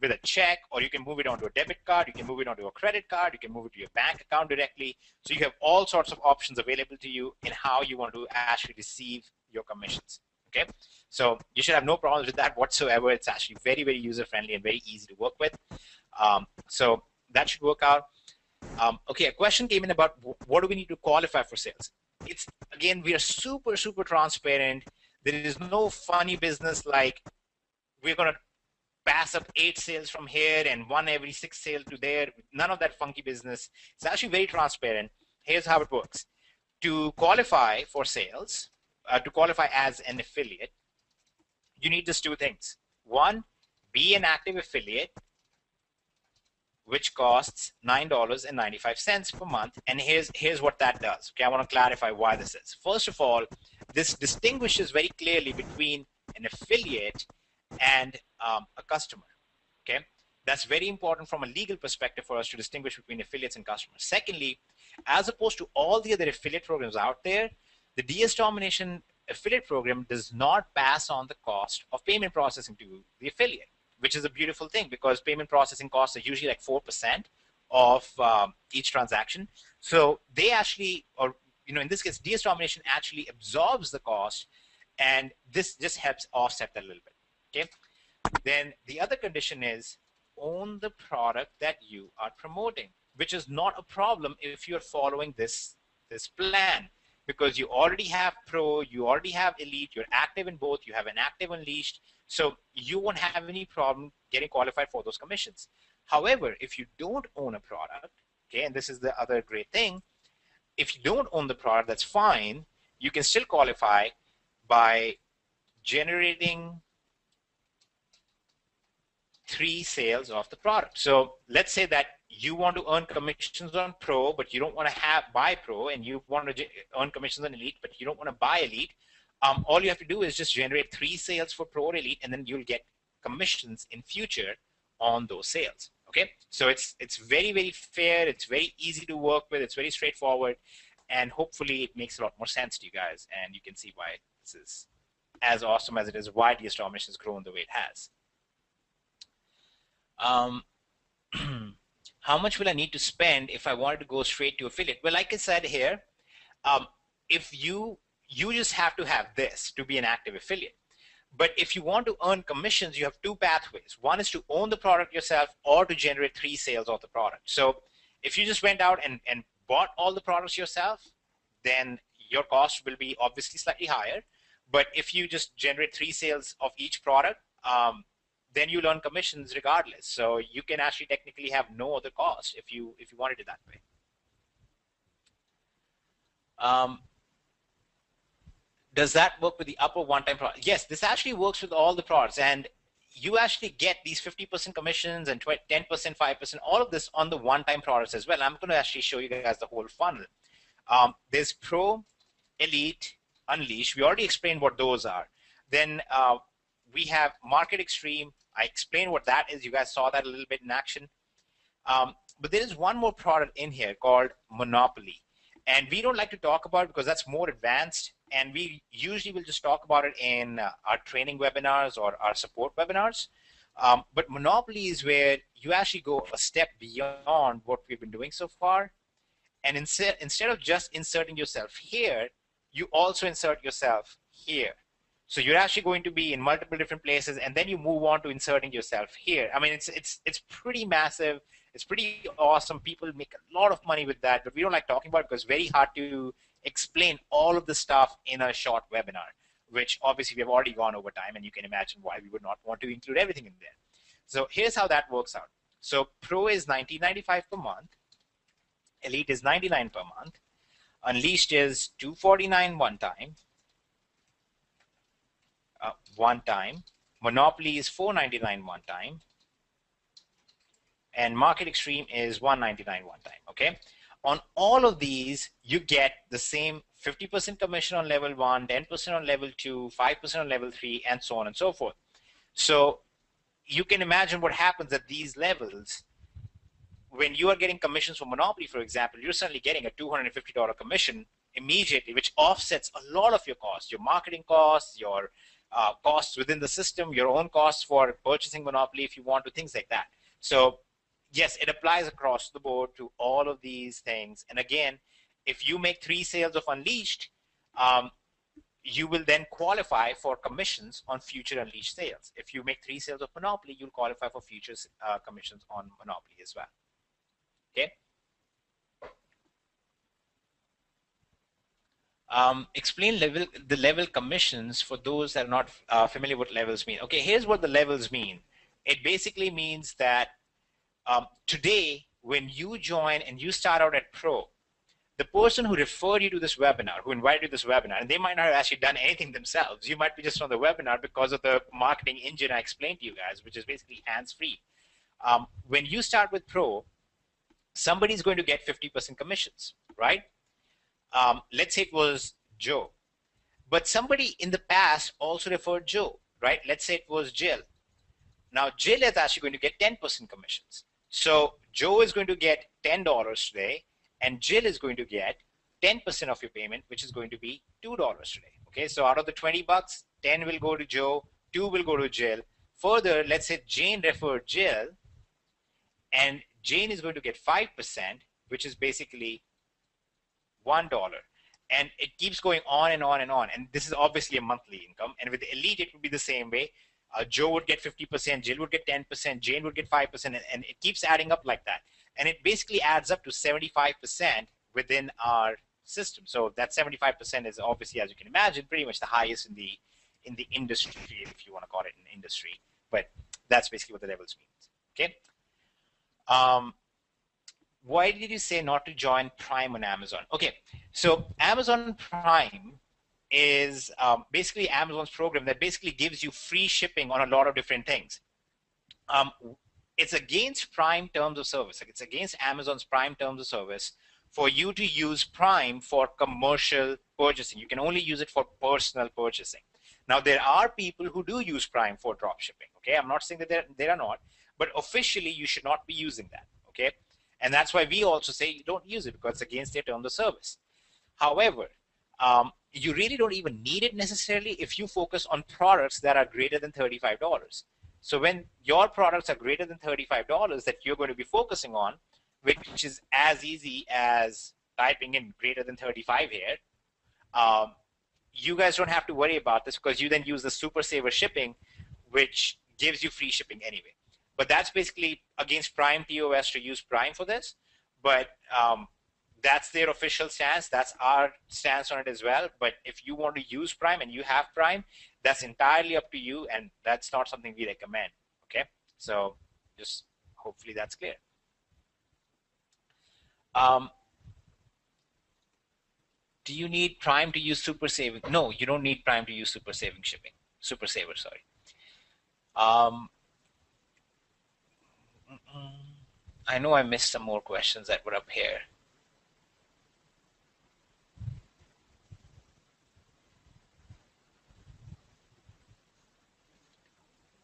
with a check, or you can move it onto a debit card, you can move it onto a credit card, you can move it to your bank account directly. So you have all sorts of options available to you in how you want to actually receive your commissions. Okay, so you should have no problems with that whatsoever. It's actually very, very user friendly and very easy to work with. So that should work out. Okay, a question came in about what do we need to qualify for sales. It's, again, we are super, super transparent. There is no funny business like we're going to pass up 8 sales from here and 1 every 6 sales to there. None of that funky business. It's actually very transparent. Here's how it works. To qualify for sales, to qualify as an affiliate, you need just 2 things. One, be an active affiliate, which costs $9.95 per month. And here's what that does. Okay, I want to clarify why this is. First of all, this distinguishes very clearly between an affiliate and a customer. Okay, that's very important from a legal perspective for us to distinguish between affiliates and customers. Secondly, as opposed to all the other affiliate programs out there, the DS Domination affiliate program does not pass on the cost of payment processing to the affiliate, which is a beautiful thing because payment processing costs are usually like 4% of each transaction. So they actually, or in this case, DS Domination actually absorbs the cost, and this just helps offset that a little bit. Okay. Then the other condition is own the product that you are promoting, which is not a problem if you're following this plan, because you already have Pro, you already have Elite, you're active in both, you have an active Unleashed, so you won't have any problem getting qualified for those commissions. However, if you don't own a product, okay, and this is the other great thing, if you don't own the product, that's fine. You can still qualify by generating 3 sales of the product. So let's say that you want to earn commissions on Pro, but you don't want to buy Pro, and you want to earn commissions on Elite, but you don't want to buy Elite. All you have to do is just generate 3 sales for Pro or Elite, and then you'll get commissions in future on those sales. Okay, so it's very, very fair. It's very easy to work with. It's very straightforward, and hopefully it makes a lot more sense to you guys, and you can see why this is as awesome as it is, why DS Domination has grown the way it has. How much will I need to spend if I wanted to go straight to affiliate? Well, like I said here, if you just have to have this to be an active affiliate. But if you want to earn commissions, you have 2 pathways. One is to own the product yourself, or to generate 3 sales of the product. So if you just went out and bought all the products yourself, then your cost will be obviously slightly higher. But if you just generate 3 sales of each product, then you earn commissions regardless. So you can actually technically have no other cost if you wanted it that way. Does that work with the upper one-time product? Yes, this actually works with all the products, and you actually get these 50% commissions and 10%, 5%, all of this on the one-time products as well. I'm going to actually show you guys the whole funnel. There's Pro, Elite, Unleash. We already explained what those are. Then we have Market Extreme. I explained what that is. You guys saw that a little bit in action. But there is one more product in here called Monopoly. And we don't like to talk about it because that's more advanced. And we usually will just talk about it in our training webinars or our support webinars. But Monopoly is where you actually go a step beyond what we've been doing so far. And instead of just inserting yourself here, you also insert yourself here. So you're actually going to be in multiple different places, and then you move on to inserting yourself here. I mean, it's pretty massive. It's pretty awesome. People make a lot of money with that, but we don't like talking about it because it's very hard to explain all of the stuff in a short webinar, which obviously we have already gone over time, and you can imagine why we would not want to include everything in there. So here's how that works out. So Pro is $19.95 per month. Elite is $99 per month. Unleashed is $249 one time. Monopoly is $499 one time. And Market Extreme is $199 one time. Okay. on all of these, you get the same 50% commission on level 1, 10% on level 2, 5% on level 3, and so on and so forth. So you can imagine what happens at these levels. When you are getting commissions from Monopoly, for example, you're suddenly getting a $250 commission immediately, which offsets a lot of your costs, your marketing costs, your costs within the system, your own costs for purchasing Monopoly if you want to, things like that. So yes, it applies across the board to all of these things. And again, if you make 3 sales of Unleashed, you will then qualify for commissions on future Unleashed sales. If you make 3 sales of Monopoly, you'll qualify for future commissions on Monopoly as well. Okay. Explain the level commissions for those that are not familiar what levels mean. Okay, here's what the levels mean. It basically means that today, when you join and you start out at Pro, the person who referred you to this webinar, who invited you to this webinar, and they might not have actually done anything themselves. You might be just on the webinar because of the marketing engine I explained to you guys, which is basically hands-free. When you start with Pro, somebody's going to get 50% commissions, right? Let's say it was Joe, but somebody in the past also referred Joe, right? Let's say it was Jill. Now Jill is actually going to get 10% commissions. So Joe is going to get $10 today, and Jill is going to get 10% of your payment, which is going to be $2 today. Okay, so out of the 20 bucks, 10 will go to Joe, 2 will go to Jill. Further, let's say Jane referred Jill, and Jane is going to get 5%, which is basically $1. And it keeps going on and on and on. And this is obviously a monthly income. And with Elite, it would be the same way. Joe would get 50%, Jill would get 10%, Jane would get 5%, and it keeps adding up like that. And it basically adds up to 75% within our system. So that 75% is obviously, as you can imagine, pretty much the highest in the industry, if you want to call it an industry. But that's basically what the levels means. Okay. Why did you say not to join Prime on Amazon? Okay, so Amazon Prime is basically Amazon's program that basically gives you free shipping on a lot of different things. It's against Prime terms of service. Like, it's against Amazon's Prime terms of service for you to use Prime for commercial purchasing. You can only use it for personal purchasing. Now, there are people who do use Prime for drop shipping. Okay, I'm not saying that they are not, but officially you should not be using that. Okay, and that's why we also say you don't use it, because it's against their terms of service. However, you really don't even need it necessarily if you focus on products that are greater than $35. So when your products are greater than $35 that you're going to be focusing on, which is as easy as typing in greater than 35 here, you guys don't have to worry about this, because you then use the Super Saver shipping, which gives you free shipping anyway. But that's basically against Prime POS to use Prime for this. But that's their official stance. That's our stance on it as well. But if you want to use Prime and you have Prime, that's entirely up to you, and that's not something we recommend. Okay, so just hopefully that's clear. Do you need Prime to use Super Saving? No, you don't need Prime to use Super Saving shipping. Super Saver, sorry. I know I missed some more questions that were up here.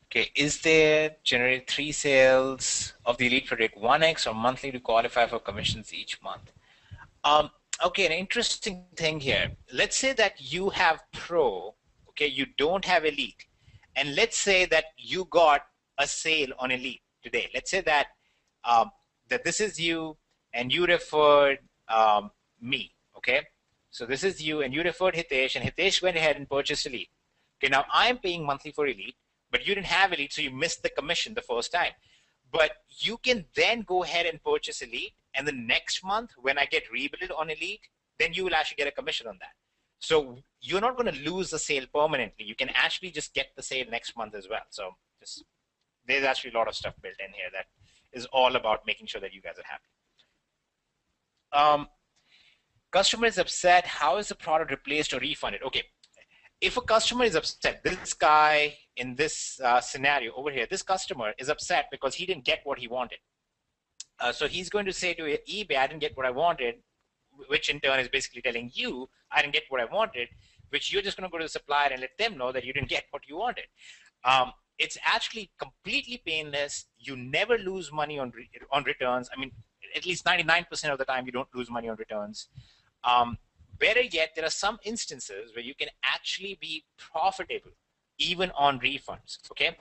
Okay, is there generate 3 sales of the Elite Predict 1x or monthly to qualify for commissions each month? Okay, an interesting thing here. Let's say that you have Pro, okay, you don't have Elite. And let's say that you got a sale on Elite today. Let's say that that this is you and you referred me, okay? So this is you and you referred Hitesh, and Hitesh went ahead and purchased Elite. Okay, now I'm paying monthly for Elite, but you didn't have Elite, so you missed the commission the first time. But you can then go ahead and purchase Elite, and the next month when I get rebilled on Elite, then you will actually get a commission on that. So you're not going to lose the sale permanently. You can actually just get the sale next month as well. So just, there's actually a lot of stuff built in here that is all about making sure that you guys are happy. Customer is upset. How is the product replaced or refunded? Okay, if a customer is upset, this guy in this scenario over here, this customer is upset because he didn't get what he wanted. So he's going to say to eBay, I didn't get what I wanted, which in turn is basically telling you, I didn't get what I wanted, which you're just going to go to the supplier and let them know that you didn't get what you wanted. It's actually completely painless. You never lose money on returns. I mean, at least 99% of the time, you don't lose money on returns. Better yet, there are some instances where you can actually be profitable even on refunds. Okay.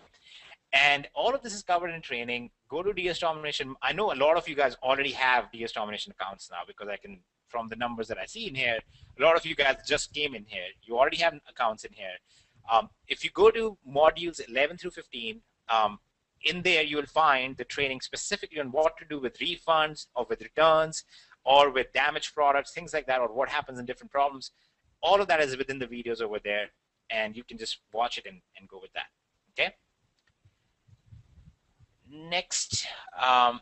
And all of this is covered in training. Go to DS Domination. I know a lot of you guys already have DS Domination accounts now because I can, from the numbers that I see in here, a lot of you guys just came in here. You already have accounts in here. If you go to modules 11 through 15, in there you will find the training specifically on what to do with refunds or with returns or with damaged products, things like that, or what happens in different problems. All of that is within the videos over there, and you can just watch it and go with that. Okay. Next, how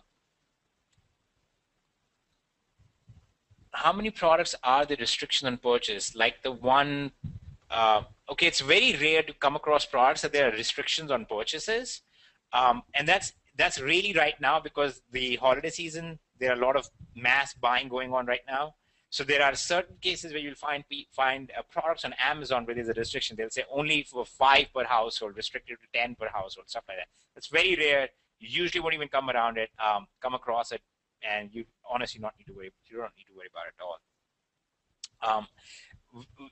many products are the restriction on purchase? Like the one, okay, it's very rare to come across products that there are restrictions on purchases. And that's really right now because the holiday season, there are a lot of mass buying going on right now. So there are certain cases where you'll find products on Amazon where there's a restriction. They'll say only for 5 per household, restricted to 10 per household, stuff like that. That's very rare. You usually won't even come across it, and you honestly not need to worry. You don't need to worry about it at all.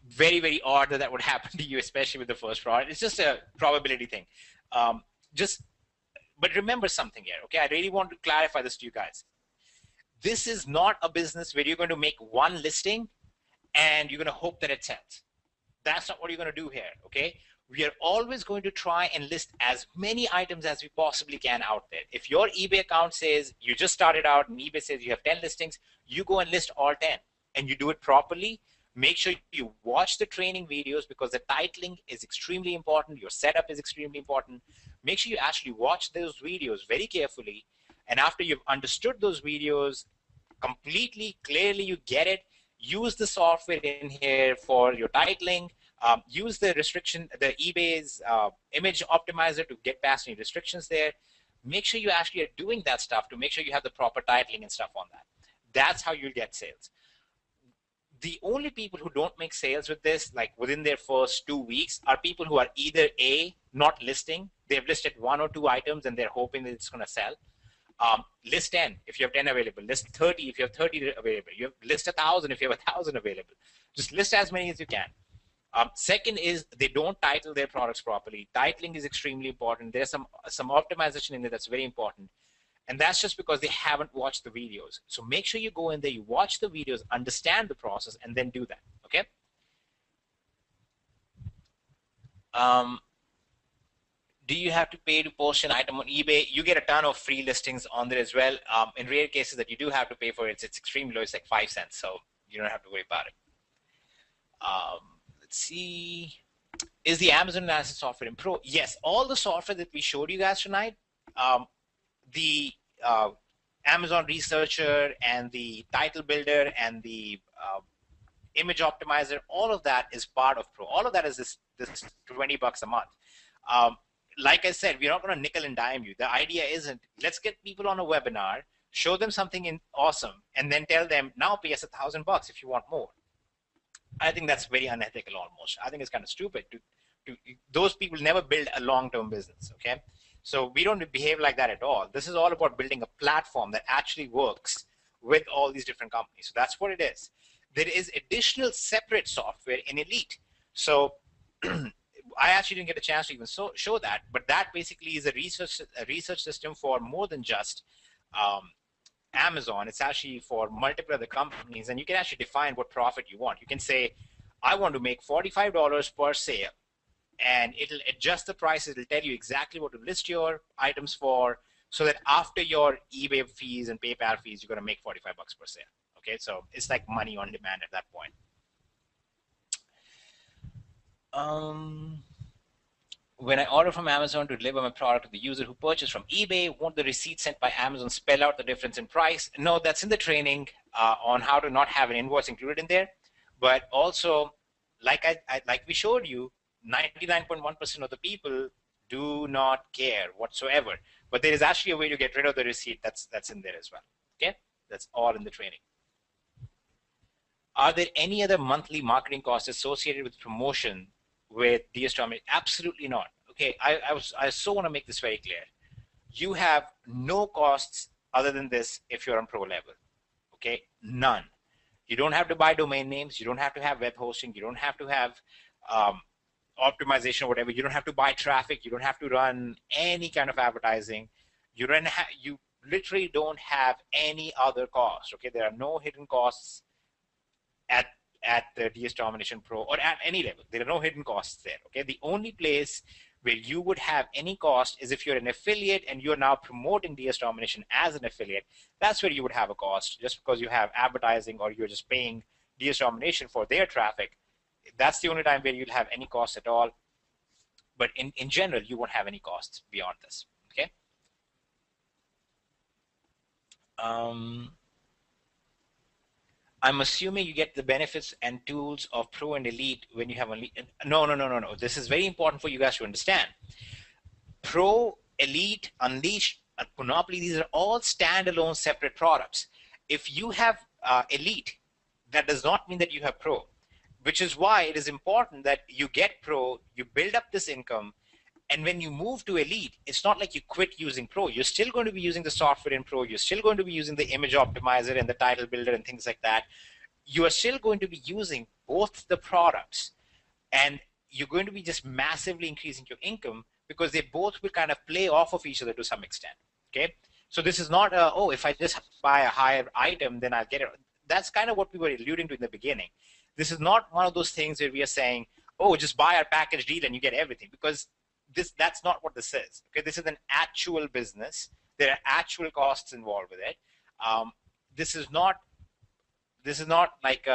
Very, very odd that would happen to you, especially with the first product. It's just a probability thing. But remember something here, okay? I really want to clarify this to you guys. This is not a business where you're going to make one listing and you're going to hope that it sells. That's not what you're going to do here, okay? We are always going to try and list as many items as we possibly can out there. If your eBay account says you just started out and eBay says you have 10 listings, you go and list all 10 and you do it properly. Make sure you watch the training videos because the titling is extremely important. Your setup is extremely important. Make sure you actually watch those videos very carefully. And after you've understood those videos completely, clearly you get it, use the software in here for your titling. Use the eBay's image optimizer to get past any restrictions there. Make sure you actually are doing that stuff to make sure you have the proper titling and stuff on that. That's how you'll get sales. The only people who don't make sales with this, like within their first 2 weeks, are people who are either A, not listing. They've listed 1 or 2 items and they're hoping that it's going to sell. List 10 if you have 10 available. List 30 if you have 30 available. You have list 1,000 if you have 1,000 available. Just list as many as you can. Second is they don't title their products properly. Titling is extremely important. There's some optimization in there that's very important. And that's just because they haven't watched the videos. So make sure you go in there, you watch the videos, understand the process, and then do that, okay? Do you have to pay to post an item on eBay? You get a ton of free listings on there as well. In rare cases that you do have to pay for it, it's extremely low. It's like 5 cents, so you don't have to worry about it. Let's see. Is the Amazon analysis software in Pro? Yes, all the software that we showed you guys tonight, the Amazon researcher and the title builder and the image optimizer, all of that is part of Pro. All of that is this $20 a month. Like I said, we're not going to nickel and dime you. The idea isn't let's get people on a webinar, show them something awesome, and then tell them now pay us $1,000 if you want more. I think that's very unethical almost. I think it's kind of stupid. Those people never build a long-term business, okay? So we don't behave like that at all. This is all about building a platform that actually works with all these different companies. So that's what it is. There is additional separate software in Elite. So I actually didn't get a chance to even show that, but that basically is a research system for more than just Amazon. It's actually for multiple other companies, and you can actually define what profit you want. You can say, I want to make $45 per sale, and it'll adjust the prices. It'll tell you exactly what to list your items for, so that after your eBay fees and PayPal fees, you're going to make $45 per sale. Okay, so it's like money on demand at that point. When I order from Amazon to deliver my product to the user who purchased from eBay, won't the receipt sent by Amazon spell out the difference in price? No, that's in the training on how to not have an invoice included in there. But also, like we showed you, 99.1% of the people do not care whatsoever. But there is actually a way to get rid of the receipt that's in there as well. Okay, that's all in the training. Are there any other monthly marketing costs associated with promotion with DS Domination? Absolutely not. Okay, I so want to make this very clear. You have no costs other than this if you're on pro level. Okay, none. You don't have to buy domain names. You don't have to have web hosting. You don't have to have optimization or whatever. You don't have to buy traffic. You don't have to run any kind of advertising. You literally don't have any other cost. Okay, there are no hidden costs at the DS Domination Pro or at any level. There are no hidden costs there. Okay, the only place where you would have any cost is if you're an affiliate and you're now promoting DS Domination as an affiliate. That's where you would have a cost, just because you have advertising or you're just paying DS Domination for their traffic. That's the only time where you'll have any costs at all. But in general, you won't have any costs beyond this. Okay. I'm assuming you get the benefits and tools of Pro and Elite when you have only. No. This is very important for you guys to understand. Pro, Elite, Unleash, Monopoly, these are all standalone separate products. If you have Elite, that does not mean that you have Pro, which is why it is important that you get Pro, you build up this income, and when you move to Elite, it's not like you quit using Pro. You're still going to be using the software in Pro. You're still going to be using the image optimizer and the title builder and things like that. You are still going to be using both the products, and you're going to be just massively increasing your income because they both will kind of play off of each other to some extent. Okay, so this is not oh, if I just buy a higher item, then I'll get it. That's kind of what we were alluding to in the beginning. This is not one of those things where we are saying, oh, just buy our package deal and you get everything, because that's not what this is. Okay, this is an actual business. There are actual costs involved with it. This is not like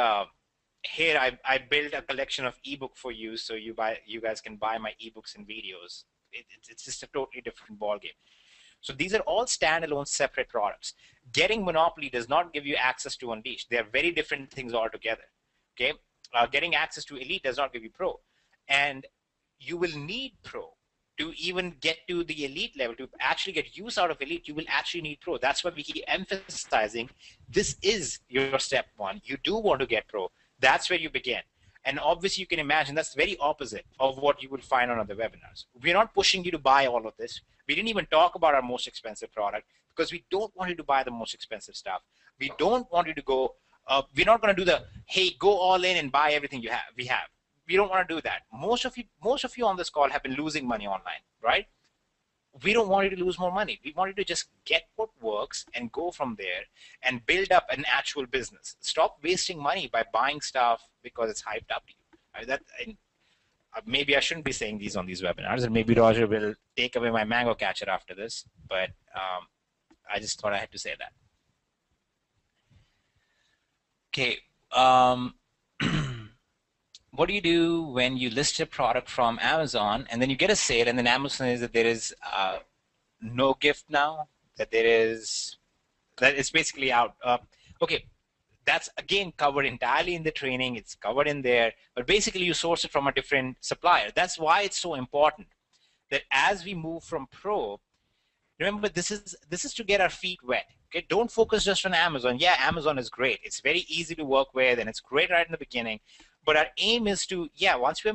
here I build a collection of ebook for you, so you guys can buy my ebooks and videos. It's just a totally different ballgame. So these are all standalone separate products. Getting Monopoly does not give you access to Unleash. They are very different things altogether. Okay, getting access to Elite does not give you Pro, and you will need Pro to even get to the Elite level. To actually get use out of Elite, you will actually need Pro. That's why we keep emphasizing this is your step one. You do want to get Pro. That's where you begin. And obviously you can imagine that's very opposite of what you will find on other webinars. We're not pushing you to buy all of this. We didn't even talk about our most expensive product because we don't want you to buy the most expensive stuff. We don't want you to go, we're not going to do the, hey, go all in and buy everything we have. We don't want to do that. Most of you on this call have been losing money online, right? We don't want you to lose more money. We want you to just get what works and go from there and build up an actual business. Stop wasting money by buying stuff because it's hyped up to you. Maybe I shouldn't be saying these on these webinars, and maybe Roger will take away my mango catcher after this, but I just thought I had to say that. Okay. What do you do when you list a product from Amazon and then you get a sale and then Amazon says that there is no gift now, that it's basically out. Okay, that's again covered entirely in the training. It's covered in there, but basically you source it from a different supplier. That's why it's so important that as we move from Pro, remember this is to get our feet wet. Okay, don't focus just on Amazon. Yeah, Amazon is great. It's very easy to work with and it's great right in the beginning. But our aim is to, once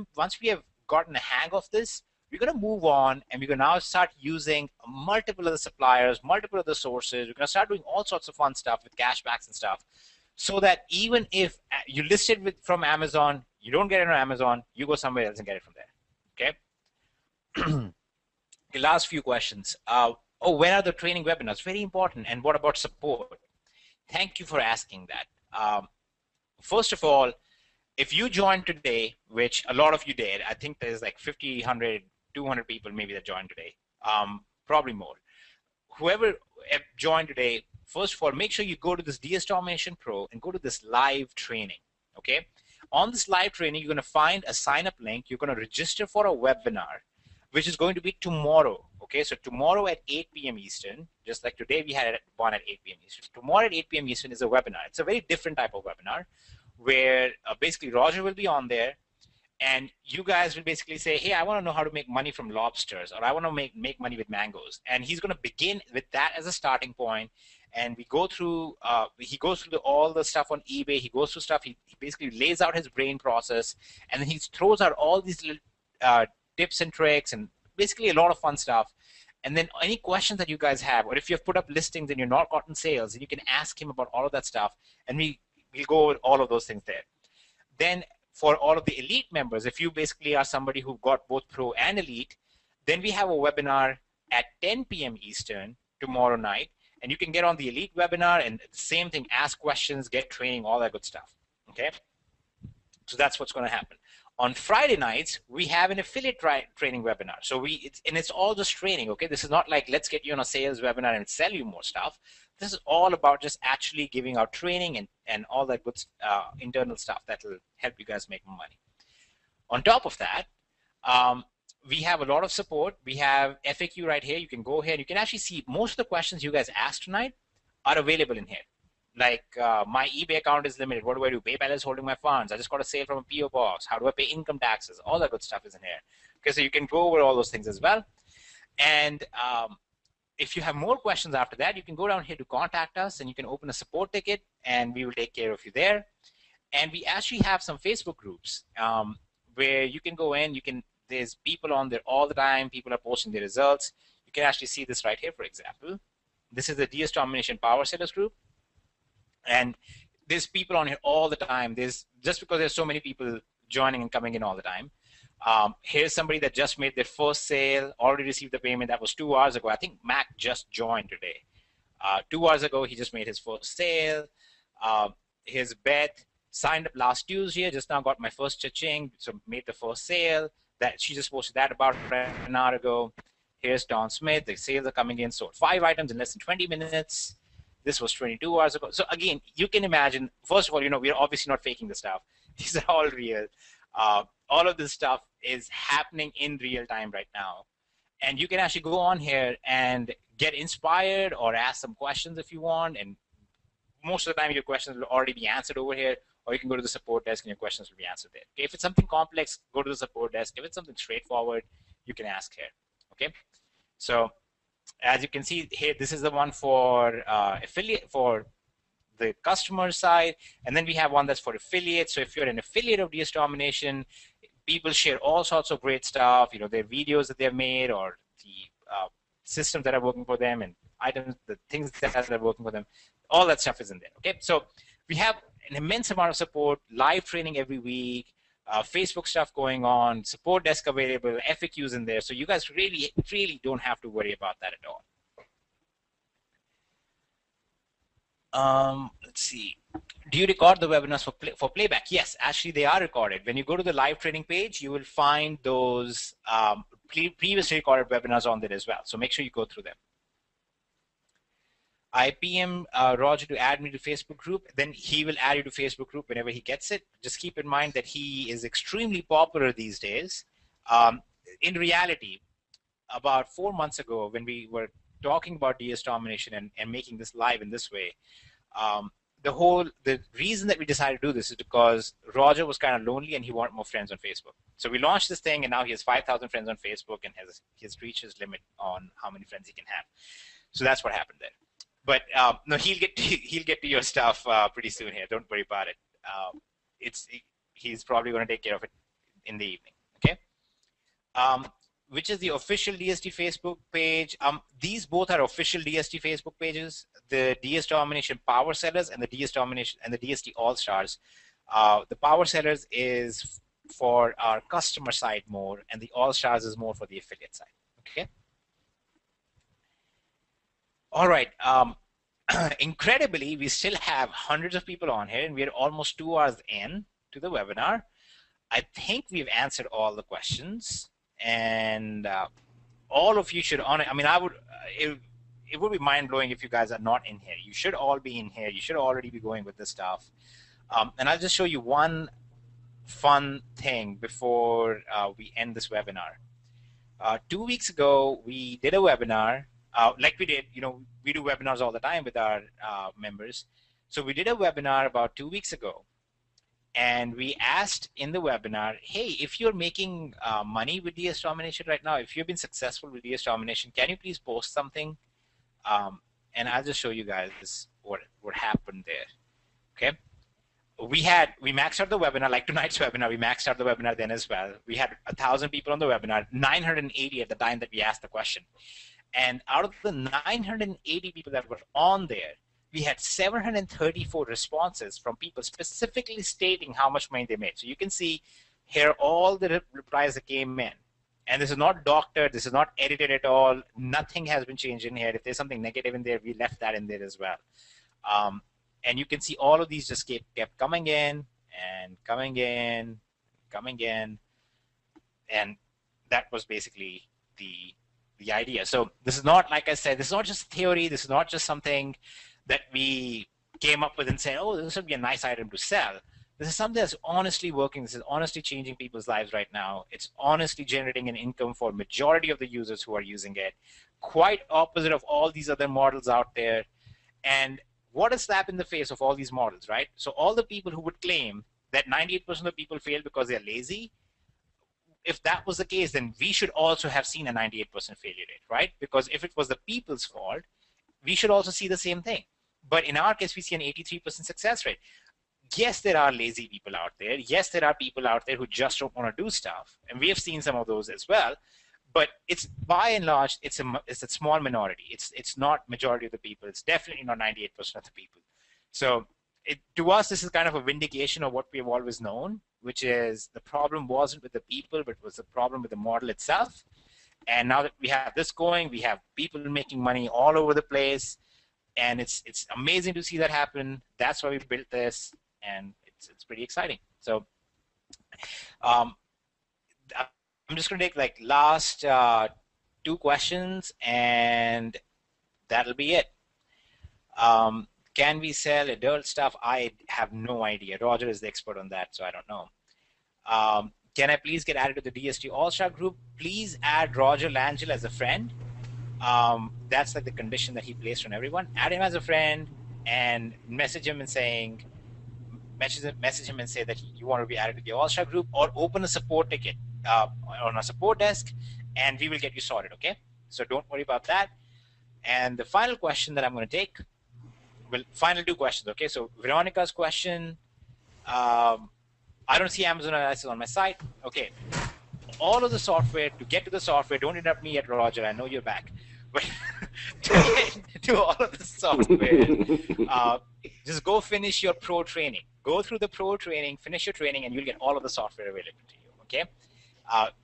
we have gotten a hang of this, we're going to move on and we're going to now start using multiple other suppliers, multiple other sources. We're going to start doing all sorts of fun stuff with cashbacks and stuff, so that even if you list it from Amazon, you don't get it on Amazon, you go somewhere else and get it from there. Okay. The last few questions. When are the training webinars? Very important. And what about support? Thank you for asking that. First of all, if you joined today, which a lot of you did, I think there's like 50, 100, 200 people maybe that joined today, probably more. Whoever joined today, first of all, make sure you go to this DS Domination Pro and go to this live training, okay? On this live training, you're going to find a sign-up link. You're going to register for a webinar, which is going to be tomorrow, okay? So tomorrow at 8 p.m. Eastern, just like today we had one at 8 p.m. Eastern. Tomorrow at 8 p.m. Eastern is a webinar. It's a very different type of webinar, where basically Roger will be on there And you guys will basically say, hey, I want to know how to make money from lobsters, or I want to make money with mangoes. And he's going to begin with that as a starting point. And we go through, he goes through all the stuff on eBay. He goes through stuff. He basically lays out his brain process. And then he throws out all these little tips and tricks and basically a lot of fun stuff. And then any questions that you guys have, or if you've put up listings and you're not gotten sales, then you can ask him about all of that stuff. And we'll go over all of those things there. Then for all of the elite members, if you basically are somebody who got both pro and elite, then we have a webinar at 10 p.m. Eastern tomorrow night, and you can get on the elite webinar and same thing, ask questions, get training, all that good stuff. Okay, so that's what's going to happen. On Friday nights, we have an affiliate training webinar. So it's all just training. Okay, this is not like let's get you on a sales webinar and sell you more stuff. This is all about just actually giving out training and all that good internal stuff that will help you guys make more money. On top of that, we have a lot of support. We have FAQ right here. You can go here and you can actually see most of the questions you guys asked tonight are available in here. Like my eBay account is limited. What do I do? PayPal is holding my funds. I just got a sale from a PO box. How do I pay income taxes? All that good stuff is in here. Okay, so you can go over all those things as well. And if you have more questions after that, you can go down here to contact us and you can open a support ticket and we will take care of you there. And we actually have some Facebook groups where you can go in, there's people on there all the time, people are posting their results. You can actually see this right here, for example. This is the DS Domination Power Sellers group. And there's people on here all the time. Just because there's so many people joining and coming in all the time. Here's somebody that just made their first sale, already received the payment. That was 2 hours ago. I think Mac just joined today. 2 hours ago, he just made his first sale. Here's Beth, signed up last Tuesday, just now got my first cha-ching, so made the first sale. That she just posted that about an hour ago. Here's Don Smith, the sales are coming in, sold 5 items in less than 20 minutes. This was 22 hours ago. So again, you can imagine, first of all, we're obviously not faking the stuff. These are all real. All of this stuff is happening in real time right now. And you can actually go on here and get inspired or ask some questions if you want. And most of the time, your questions will already be answered over here. Or you can go to the support desk and your questions will be answered there. Okay? If it's something complex, go to the support desk. If it's something straightforward, you can ask here. Okay? So as you can see here, this is the one for affiliate, for the customer side, and then we have one that's for affiliates. So if you're an affiliate of DS Domination, people share all sorts of great stuff, their videos that they've made or the systems that are working for them and items, the things that are working for them, all that stuff is in there. Okay, so we have an immense amount of support, live training every week, Facebook stuff going on, support desk available, FAQs in there. So you guys really, really don't have to worry about that at all. Let's see. Do you record the webinars for playback? Yes, actually they are recorded. When you go to the live training page, you will find those previously recorded webinars on there as well. So make sure you go through them. I PM Roger to add me to Facebook group, then he will add you to Facebook group whenever he gets it. Just keep in mind that he is extremely popular these days. In reality, about 4 months ago when we were talking about DS Domination and making this live in this way, the reason that we decided to do this is because Roger was kind of lonely and he wanted more friends on Facebook. So we launched this thing and now he has 5,000 friends on Facebook and has reached his limit on how many friends he can have. So that's what happened there. But no, he'll get to your stuff pretty soon here. Don't worry about it. He's probably going to take care of it in the evening. Okay. Which is the official DST Facebook page. These both are official DST Facebook pages. The DS Domination Power Sellers and the DS Domination and the DST All Stars. The Power Sellers is for our customer side more, and the All Stars is more for the affiliate side. Okay. All right. Incredibly, we still have hundreds of people on here, and we're almost 2 hours in to the webinar. I think we've answered all the questions, and all of you should I mean, it would be mind-blowing if you guys are not in here. You should all be in here. You should already be going with this stuff. And I'll just show you one fun thing before we end this webinar. 2 weeks ago, we did a webinar. Like we did, we do webinars all the time with our members. So we did a webinar about 2 weeks ago. And we asked in the webinar, hey, if you're making money with DS Domination right now, if you've been successful with DS Domination, can you please post something? And I'll just show you guys what happened there. Okay. We maxed out the webinar, like tonight's webinar, we maxed out the webinar then as well. We had 1,000 people on the webinar, 980 at the time that we asked the question. And out of the 980 people that were on there, we had 734 responses from people specifically stating how much money they made. So you can see here all the replies that came in. And this is not doctored, this is not edited at all. Nothing has been changed in here. If there's something negative in there, we left that in there as well. And you can see all of these just kept coming in and coming in, coming in. And that was basically the idea. So this is not, like I said, this is not just theory. This is not just something that we came up with and said, oh, this would be a nice item to sell. This is something that's honestly working. This is honestly changing people's lives right now. It's honestly generating an income for majority of the users who are using it. Quite opposite of all these other models out there. And what a slap in the face of all these models, right? So all the people who would claim that 98% of the people fail because they're lazy, if that was the case, then we should also have seen a 98% failure rate, right? Because if it was the people's fault, we should also see the same thing. But in our case, we see an 83% success rate. Yes, there are lazy people out there. Yes, there are people out there who just don't want to do stuff. And we have seen some of those as well. But it's, by and large, it's a small minority. It's not majority of the people. It's definitely not 98% of the people. So to us, this is kind of a vindication of what we have always known, which is the problem wasn't with the people, but was the problem with the model itself. And now that we have this going, we have people making money all over the place. And it's amazing to see that happen. That's why we built this. And it's pretty exciting. So I'm just going to take like last 2 questions, and that'll be it. Can we sell adult stuff? I have no idea. Roger is the expert on that, so I don't know. Can I please get added to the DST All-Star group? Please add Roger Langell as a friend. That's like the condition that he placed on everyone. Add him as a friend and message him and saying, message him and say that you want to be added to the All-Star group, or open a support ticket on a support desk, and we will get you sorted, okay? So don't worry about that. And the final question that I'm going to take, well, final 2 questions, okay? So Veronica's question, I don't see Amazon analysis on my site. Okay, all of the software, to get to the software, don't interrupt me yet, Roger, I know you're back. But to get to all of the software, just go finish your pro training. Go through the pro training, finish your training, and you'll get all of the software available to you, okay?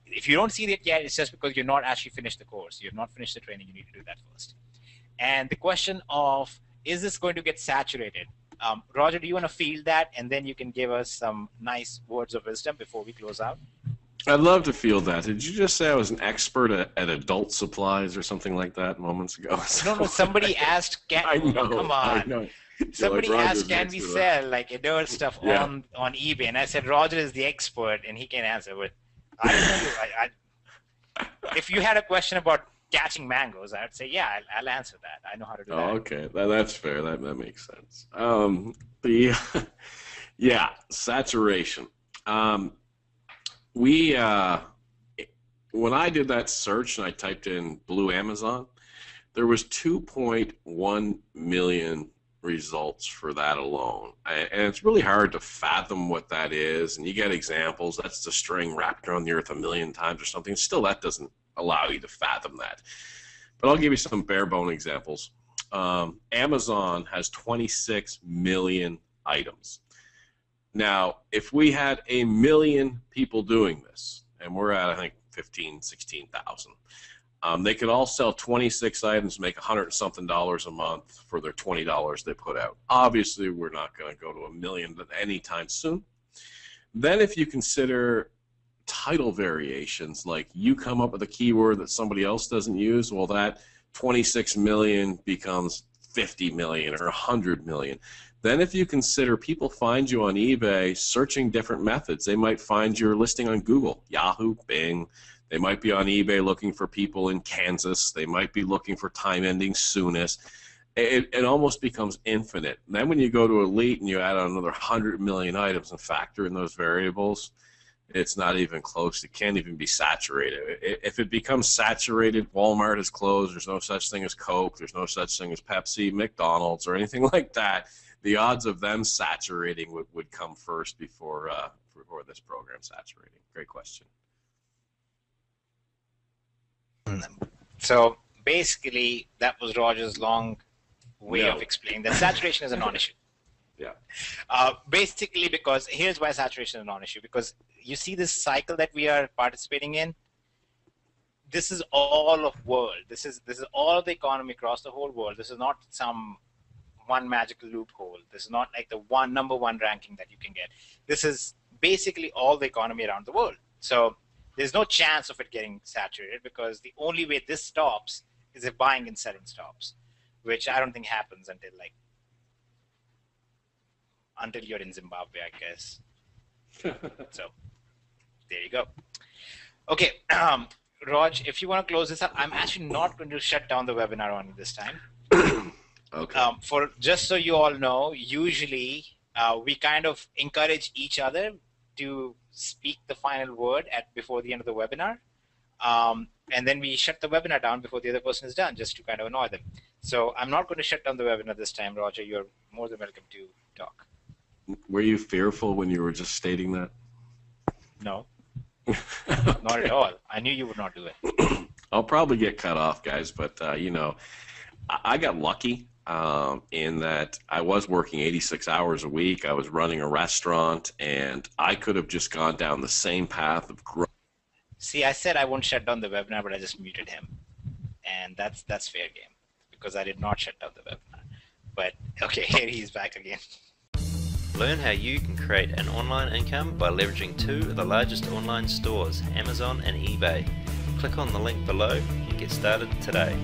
If you don't see it yet, it's just because you're not actually finished the course. You've not finished the training. You need to do that first. And the question of, is this going to get saturated? Roger, do you want to field that, and then you can give us some nice words of wisdom before we close out? I'd love to field that. Did you just say I was an expert at adult supplies or something like that moments ago? No, somebody asked, I know, come on. I know. Somebody like asked, can we sell like adult stuff on eBay? And I said, Roger is the expert, and he can answer. But I don't know. If you had a question about catching mangoes, I'd say, yeah, I'll answer that. I know how to do that. Oh, okay. That's fair. That makes sense. Yeah, saturation. When I did that search and I typed in blue Amazon, there was 2.1 million results for that alone. And it's really hard to fathom what that is. And you get examples, that's the string wrapped around the earth 1,000,000 times or something. Still, that doesn't allow you to fathom that. But I'll give you some bare bone examples. Amazon has 26 million items. Now, if we had 1 million people doing this, and we're at, I think, 15, 16,000, they could all sell 26 items, make $100-something a month for their $20 they put out. Obviously, we're not going to go to 1 million anytime soon. Then if you consider title variations, like you come up with a keyword that somebody else doesn't use, well, that 26 million becomes 50 million or 100 million. Then if you consider people find you on eBay searching different methods, they might find your listing on Google, Yahoo, Bing. They might be on eBay looking for people in Kansas. They might be looking for time ending soonest. it almost becomes infinite. And then when you go to elite and you add on another 100 million items and factor in those variables, it's not even close. It can't even be saturated. If it becomes saturated, Walmart is closed. There's no such thing as Coke. There's no such thing as Pepsi, McDonald's, or anything like that. The odds of them saturating would come first before this program saturating. Great question. So basically, that was Roger's long way of explaining that saturation is a non-issue. Yeah. Basically, because here's why saturation is a non-issue. Because you see this cycle that we are participating in. This is all of world. This is all of the economy across the whole world. This is not some one magical loophole. This is not like the number one ranking that you can get. This is basically all the economy around the world. So there's no chance of it getting saturated, because the only way this stops is if buying and selling stops, which I don't think happens until you're in Zimbabwe, I guess. So there you go. Okay, Raj, if you want to close this up, I'm actually not going to shut down the webinar on you this time. Okay. Just so you all know, usually we kind of encourage each other to speak the final word before the end of the webinar. And then we shut the webinar down before the other person is done, just to kind of annoy them. So I'm not going to shut down the webinar this time, Roger. You're more than welcome to talk. Were you fearful when you were just stating that? No, not at all. I knew you would not do it. I'll probably get cut off, guys, but I got lucky in that I was working 86 hours a week. I was running a restaurant, and I could have just gone down the same path of growth. See, I said I won't shut down the webinar, but I just muted him, and that's fair game, because I did not shut down the webinar. But okay, here he's back again. Learn how you can create an online income by leveraging two of the largest online stores, Amazon and eBay. Click on the link below and get started today.